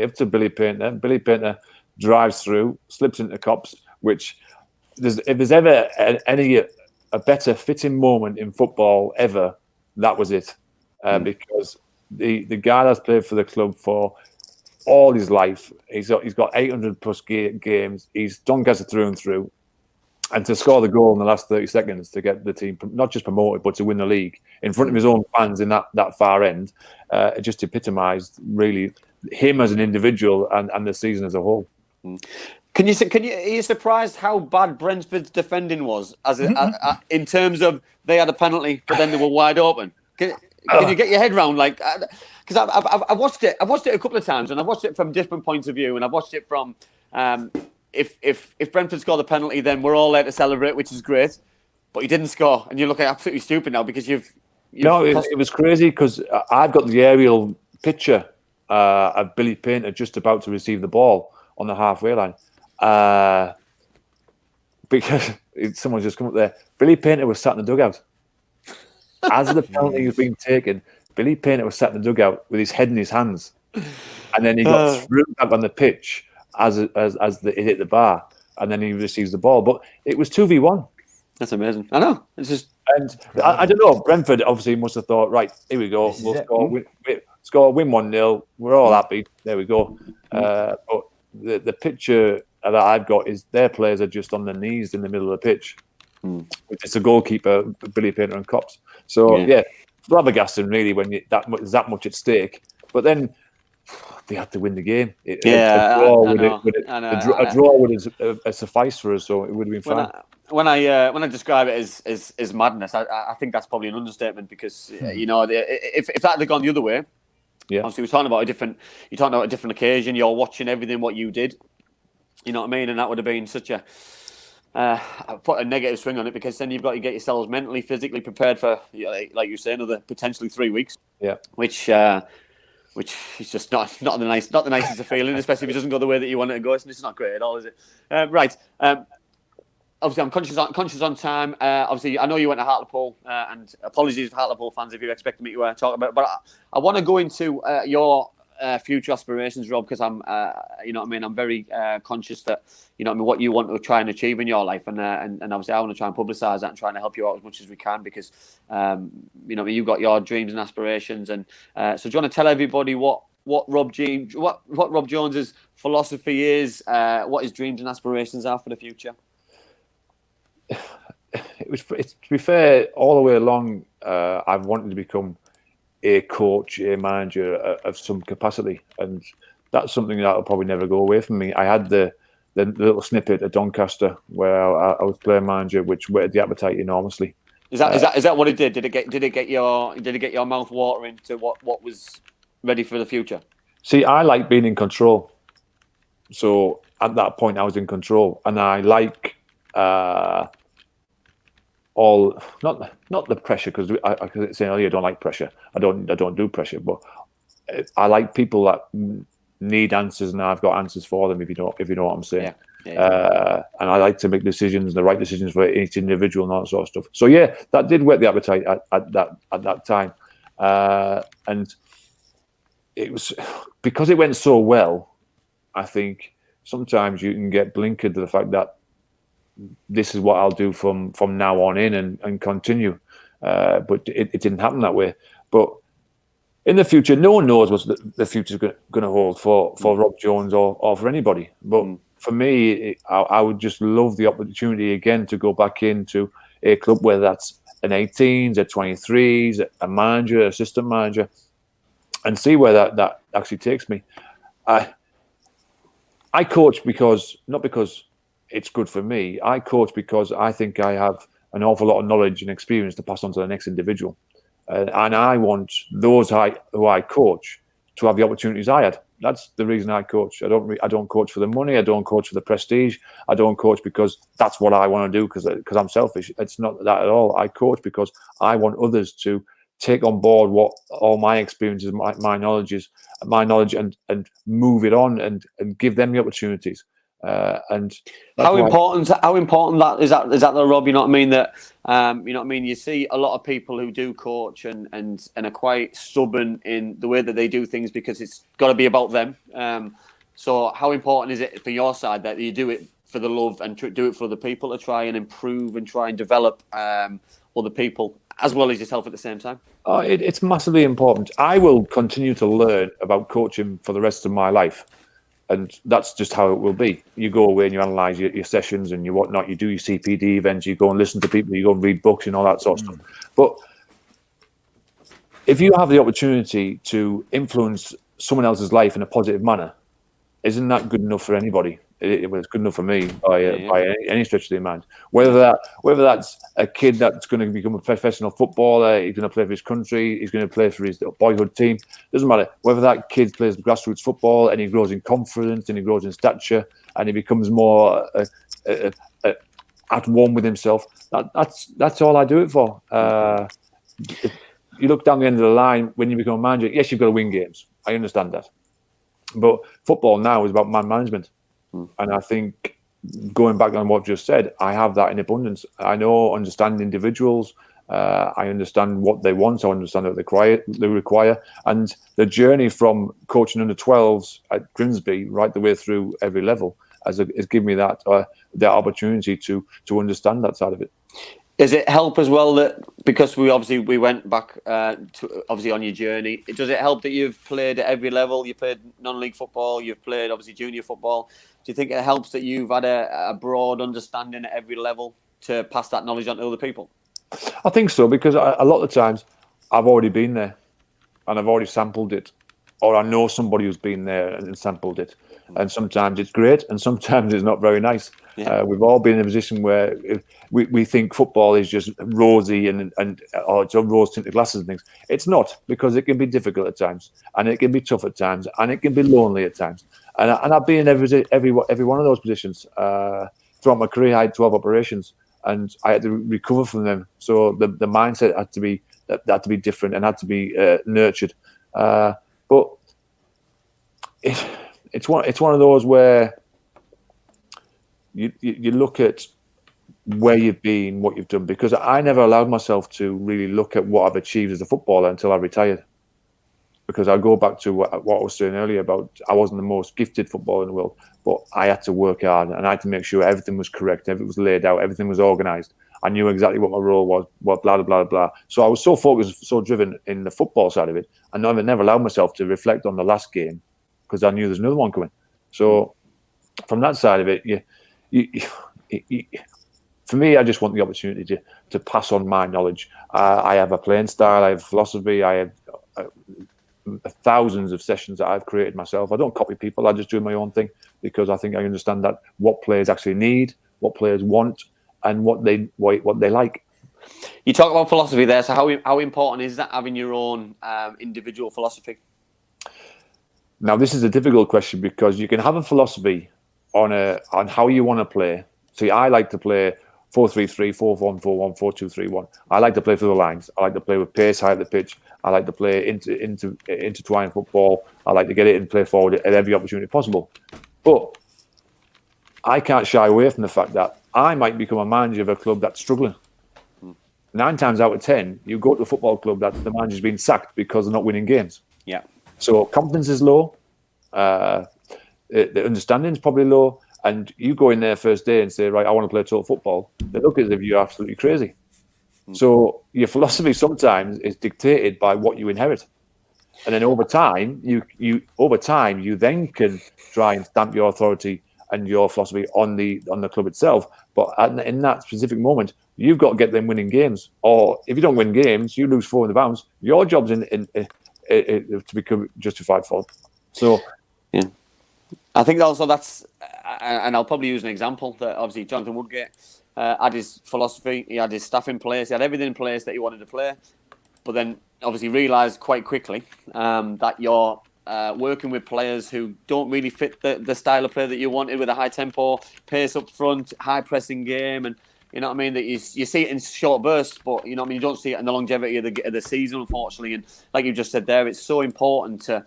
Up to Billy Painter. Billy Painter drives through, slips into Cops. Which, if there's ever a better fitting moment in football ever, that was it. Because the guy that's played for the club for all his life, he's got 800 plus games. He's Doncaster through and through. And to score the goal in the last 30 seconds to get the team not just promoted, but to win the league in front of his own fans in that far end, it just epitomised really him as an individual and the season as a whole. Are you surprised how bad Brentford's defending was in terms of they had a penalty, but then they were wide open? Can you get your head round because I've watched it a couple of times, and I've watched it from different points of view, and I've watched it from if Brentford scored the penalty, then we're all there to celebrate, which is great. But he didn't score, and you look absolutely stupid now because you've no, it was crazy because I've got the aerial picture of Billy Painter just about to receive the ball on the halfway line. Because someone's just come up there. Billy Painter was sat in the dugout. As the penalty was being taken, Billy Painter was sat in the dugout with his head in his hands. And then he got thrown back on the pitch as it hit the bar. And then he receives the ball. But it was 2v1. That's amazing. I know. It's just... And I don't know. Brentford obviously must have thought, right, here we go. We'll score, win 1-0. We're all happy. There we go. But the picture that I've got is their players are just on their knees in the middle of the pitch. It's a goalkeeper, Billy Painter and Cops. So, flabbergasting really when there's that much at stake. But then they had to win the game. A draw would have sufficed for us, so it would have been fine. When I describe it as madness, I think that's probably an understatement because if that had gone the other way, Yeah. Obviously, we're talking about you're talking about a different occasion. You're watching everything what you did. You know what I mean? And that would have been such a put a negative swing on it, because then you've got to get yourselves mentally, physically prepared for, like you say, another potentially 3 weeks. Yeah. Which is just not the nicest of feeling, especially if it doesn't go the way that you want it to go. It's not great at all, is it? Right. Obviously, I'm conscious on time. Obviously, I know you went to Hartlepool, and apologies to Hartlepool fans if you expected me to talk about it. But I want to go into your future aspirations, Rob, because I'm, you know what I mean, I'm very conscious that, you know what I mean, what you want to try and achieve in your life, and obviously I want to try and publicise that and trying to help you out as much as we can, because, you know, you've got your dreams and aspirations, and so do you want to tell everybody what Rob Jones's philosophy is, what his dreams and aspirations are for the future? To be fair, all the way along, I've wanted to become a coach, a manager of some capacity, and that's something that will probably never go away from me. I had the little snippet at Doncaster where I was player manager, which whetted the appetite enormously. Is that what it did? Did it get your mouth watering to what was ready for the future? See, I like being in control. So at that point, I was in control, and I like all not the pressure, because I was saying earlier, I don't like pressure. I don't do pressure, but I like people that need answers, and I've got answers for them. If you know what I'm saying. Yeah. And I like to make decisions, the right decisions for each individual, and all that sort of stuff. So yeah, that did whet the appetite at that time, and it was because it went so well. I think sometimes you can get blinkered to the fact that this is what I'll do from now on in and continue. But it didn't happen that way. But in the future, no one knows what the future is going to hold for Rob Jones or for anybody. But for me, I would just love the opportunity again to go back into a club, whether that's an 18s, a 23s, a manager, assistant manager, and see where that actually takes me. I coach not because it's good for me. I coach because I think I have an awful lot of knowledge and experience to pass on to the next individual. And I want those who I coach to have the opportunities I had. That's the reason I coach. I don't coach for the money. I don't coach for the prestige. I don't coach because that's what I want to do because I'm selfish. It's not that at all. I coach because I want others to take on board what all my experiences, my knowledge and move it on and give them the opportunities. And how important that is that though, Rob? You know what I mean? That you know what I mean? You see a lot of people who do coach and are quite stubborn in the way that they do things because it's got to be about them. So how important is it for your side that you do it for the love and do it for other people to try and improve and try and develop other people as well as yourself at the same time? It's massively important. I will continue to learn about coaching for the rest of my life. And that's just how it will be. You go away and you analyse your sessions and your whatnot. You do your CPD events. You go and listen to people. You go and read books and all that sort of stuff. But if you have the opportunity to influence someone else's life in a positive manner, isn't that good enough for anybody? It's good enough for me by any stretch of the imagination. Whether that's a kid that's going to become a professional footballer, he's going to play for his country, he's going to play for his boyhood team, doesn't matter. Whether that kid plays grassroots football and he grows in confidence and he grows in stature and he becomes more at one with himself, that's all I do it for. If you look down the end of the line when you become a manager. Yes, you've got to win games. I understand that, but football now is about man management. And I think going back on what I've just said, I have that in abundance. I understand individuals. I understand what they want. I understand what they require. And the journey from coaching under 12s at Grimsby right the way through every level has given me that opportunity to understand that side of it. Does it help as well that because we went back to obviously on your journey? Does it help that you've played at every level? You played non-league football. You've played obviously junior football. Do you think it helps that you've had a broad understanding at every level to pass that knowledge on to other people? I think so, because a lot of the times I've already been there and I've already sampled it, or I know somebody who's been there and sampled it. And sometimes it's great, and sometimes it's not very nice. Yeah. We've all been in a position where we think football is just rosy and it's on rose-tinted glasses and things. It's not, because it can be difficult at times, and it can be tough at times, and it can be lonely at times. And I've been in every one of those positions. Throughout my career, I had 12 operations, and I had to recover from them. So the mindset had to be different and had to be nurtured. But it's one of those where you look at where you've been, what you've done, because I never allowed myself to really look at what I've achieved as a footballer until I retired. Because I go back to what I was saying earlier about I wasn't the most gifted footballer in the world, but I had to work hard and I had to make sure everything was correct, everything was laid out, everything was organised. I knew exactly what my role was, what blah, blah, blah, blah. So I was so focused, so driven in the football side of it, and I never allowed myself to reflect on the last game because I knew there's another one coming. So from that side of it, for me, I just want the opportunity to pass on my knowledge. I have a playing style, I have philosophy, I have thousands of sessions that I've created myself. I don't copy people, I just do my own thing because I think I understand that what players actually need, what players want, and what they like. You talk about philosophy there, so how important is that, having your own individual philosophy? Now, this is a difficult question because you can have a philosophy on how you want to play. See, I like to play 4-3-3, 4-1-4-1, 4-2-3-1. I like to play through the lines. I like to play with pace high at the pitch. I like to play intertwined football. I like to get it and play forward at every opportunity possible. But I can't shy away from the fact that I might become a manager of a club that's struggling. 9 times out of 10, you go to a football club that the manager's been sacked because they're not winning games. Yeah. So confidence is low. The understanding is probably low. And you go in there first day and say, right, I want to play total football. They look as if you're absolutely crazy. So your philosophy sometimes is dictated by what you inherit. And then over time, you then can try and stamp your authority and your philosophy on the club itself. But in that specific moment, you've got to get them winning games. Or if you don't win games, you lose 4 in the bounce. Your job's to become justified for. So, yeah. I think also that's, and I'll probably use an example, that obviously Jonathan Woodgate had his philosophy, he had his staff in place, he had everything in place that he wanted to play, but then obviously realised quite quickly that you're working with players who don't really fit the style of play that you wanted, with a high tempo, pace up front, high pressing game, and you know what I mean, that you see it in short bursts, but you know what I mean, you don't see it in the longevity of the season, unfortunately. And like you just said there, it's so important to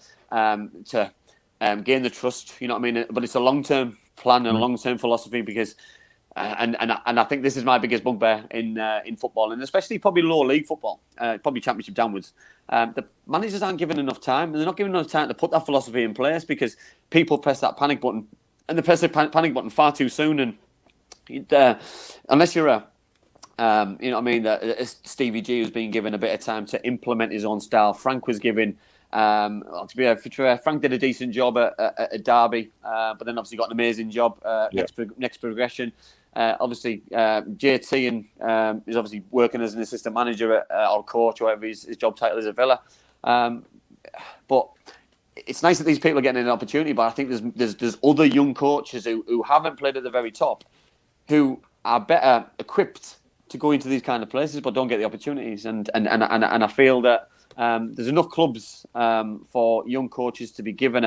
gain the trust, you know what I mean, but it's a long-term plan and a long-term philosophy, because and I think this is my biggest bugbear in football, and especially probably lower league football, probably championship downwards. The managers aren't given enough time, and they're not given enough time to put that philosophy in place, because people press that panic button, and they press the panic button far too soon. And unless you're you know what I mean, Stevie G was being given a bit of time to implement his own style. Frank was given. To be fair, Frank did a decent job at Derby, but then obviously got an amazing job next progression. Obviously, JT is obviously working as an assistant manager or coach, or whatever his job title is at Villa. But it's nice that these people are getting an opportunity. But I think there's other young coaches who haven't played at the very top, who are better equipped to go into these kind of places, but don't get the opportunities. And I feel that there's enough clubs for young coaches to be given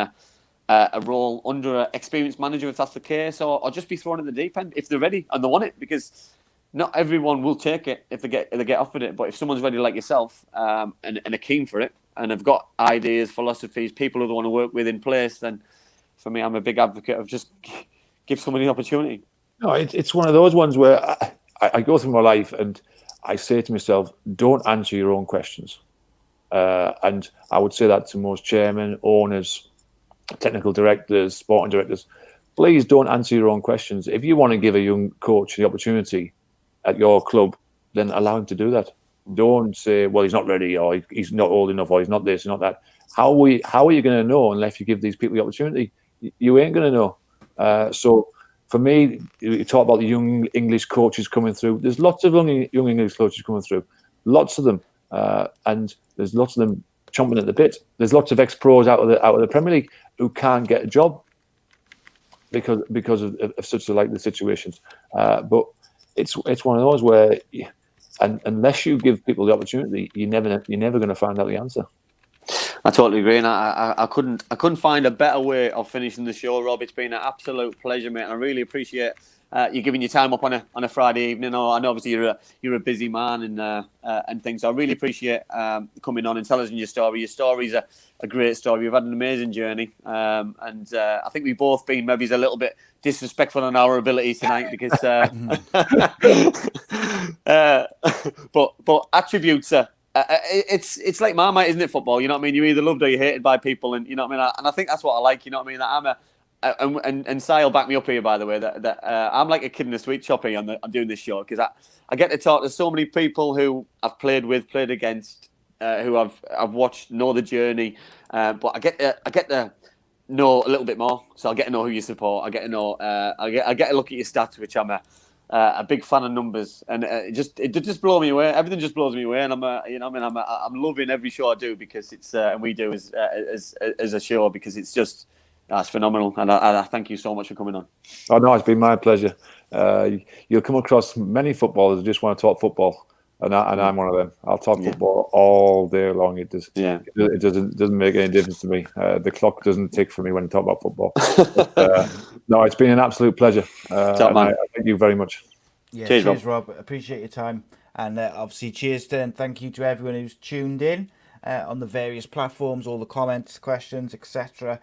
a role under an experienced manager, if that's the case, or just be thrown in the deep end if they're ready and they want it, because not everyone will take it if they get offered it. But if someone's ready like yourself and are keen for it and have got ideas, philosophies, people who they want to work with in place, then for me, I'm a big advocate of just give somebody the opportunity. No, it's one of those ones where I go through my life and I say to myself, don't answer your own questions. And I would say that to most chairmen, owners, technical directors, sporting directors. Please don't answer your own questions. If you want to give a young coach the opportunity at your club, then allow him to do that. Don't say, well, he's not ready, or he's not old enough, or he's not this, not that. How are you going to know unless you give these people the opportunity? You ain't going to know. So for me, you talk about the young English coaches coming through. There's lots of young English coaches coming through. Lots of them. And there's lots of them chomping at the bit. There's lots of ex-pros out of the Premier League who can't get a job. because of such the situations. But it's one of those where, unless you give people the opportunity, you're never going to find out the answer. I totally agree, and I couldn't find a better way of finishing the show, Rob. It's been an absolute pleasure, mate, and I really appreciate you giving your time up on a Friday evening. I know obviously you're a busy man and things. So I really appreciate coming on and telling us your story. Your story's a great story. You've had an amazing journey, and I think we've both been maybe a little bit disrespectful on our abilities tonight because, but attributes. It's like Marmite, isn't it? Football, you know what I mean. You're either loved or you're hated by people, and you know what I mean. And I think that's what I like. You know what I mean. That and Sile back me up here, by the way. That I'm like a kid in a sweet shop here. I'm doing this show because I get to talk to so many people who I've played with, played against, who I've watched, know the journey. But I get to know a little bit more. So I get to know who you support. I get to know. I get to look at your stats, which I'm a big fan of numbers, and it just blows me away. Everything just blows me away, and I'm loving every show I do because it's and we do as a show because it's just that's phenomenal. And I thank you so much for coming on. Oh no, it's been my pleasure. You'll come across many footballers who just want to talk football, and I'm one of them. I'll talk football all day long. It doesn't make any difference to me. The clock doesn't tick for me when I talk about football. No, it's been an absolute pleasure. I thank you very much. Yeah, cheers, Rob. Appreciate your time, and obviously cheers to and thank you to everyone who's tuned in on the various platforms, all the comments, questions, etc.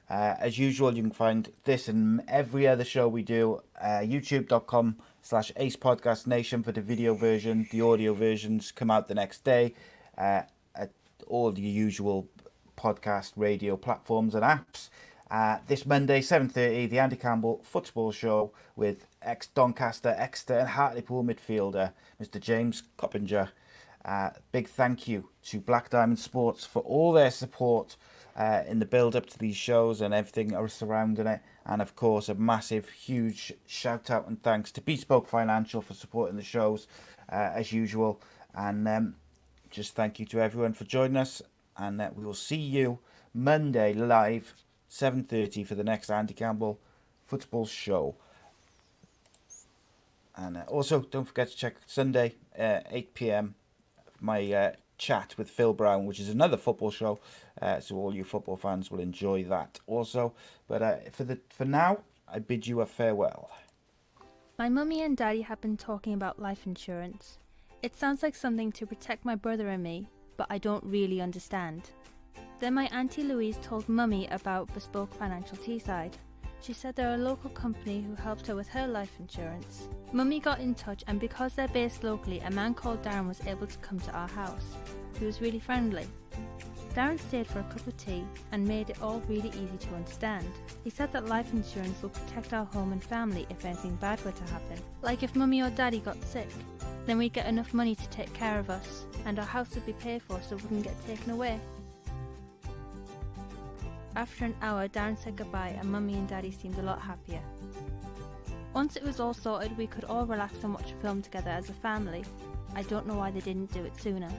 As usual, you can find this and every other show we do youtube.com/Ace Podcast Nation for the video version. The audio versions come out the next day at all the usual podcast radio platforms and apps. This Monday, 7:30, the Andy Campbell Football Show with ex-Doncaster, Exeter and Hartlepool midfielder, Mr. James Coppinger. Big thank you to Black Diamond Sports for all their support in the build-up to these shows and everything surrounding it. And, of course, a massive, huge shout-out and thanks to Bespoke Financial for supporting the shows, as usual. And just thank you to everyone for joining us. And we will see you Monday live, 7:30 for the next Andy Campbell Football Show. And also, don't forget to check Sunday, 8 p.m, my chat with Phil Brown, which is another football show. So all you football fans will enjoy that also. But for now, I bid you a farewell. My mummy and daddy have been talking about life insurance. It sounds like something to protect my brother and me, but I don't really understand. Then my Auntie Louise told Mummy about Bespoke Financial Teesside. She said they're a local company who helped her with her life insurance. Mummy got in touch, and because they're based locally, a man called Darren was able to come to our house. He was really friendly. Darren stayed for a cup of tea and made it all really easy to understand. He said that life insurance will protect our home and family if anything bad were to happen. Like if Mummy or Daddy got sick, then we'd get enough money to take care of us, and our house would be paid for so it wouldn't get taken away. After an hour, Darren said goodbye and Mummy and Daddy seemed a lot happier. Once it was all sorted, we could all relax and watch a film together as a family. I don't know why they didn't do it sooner.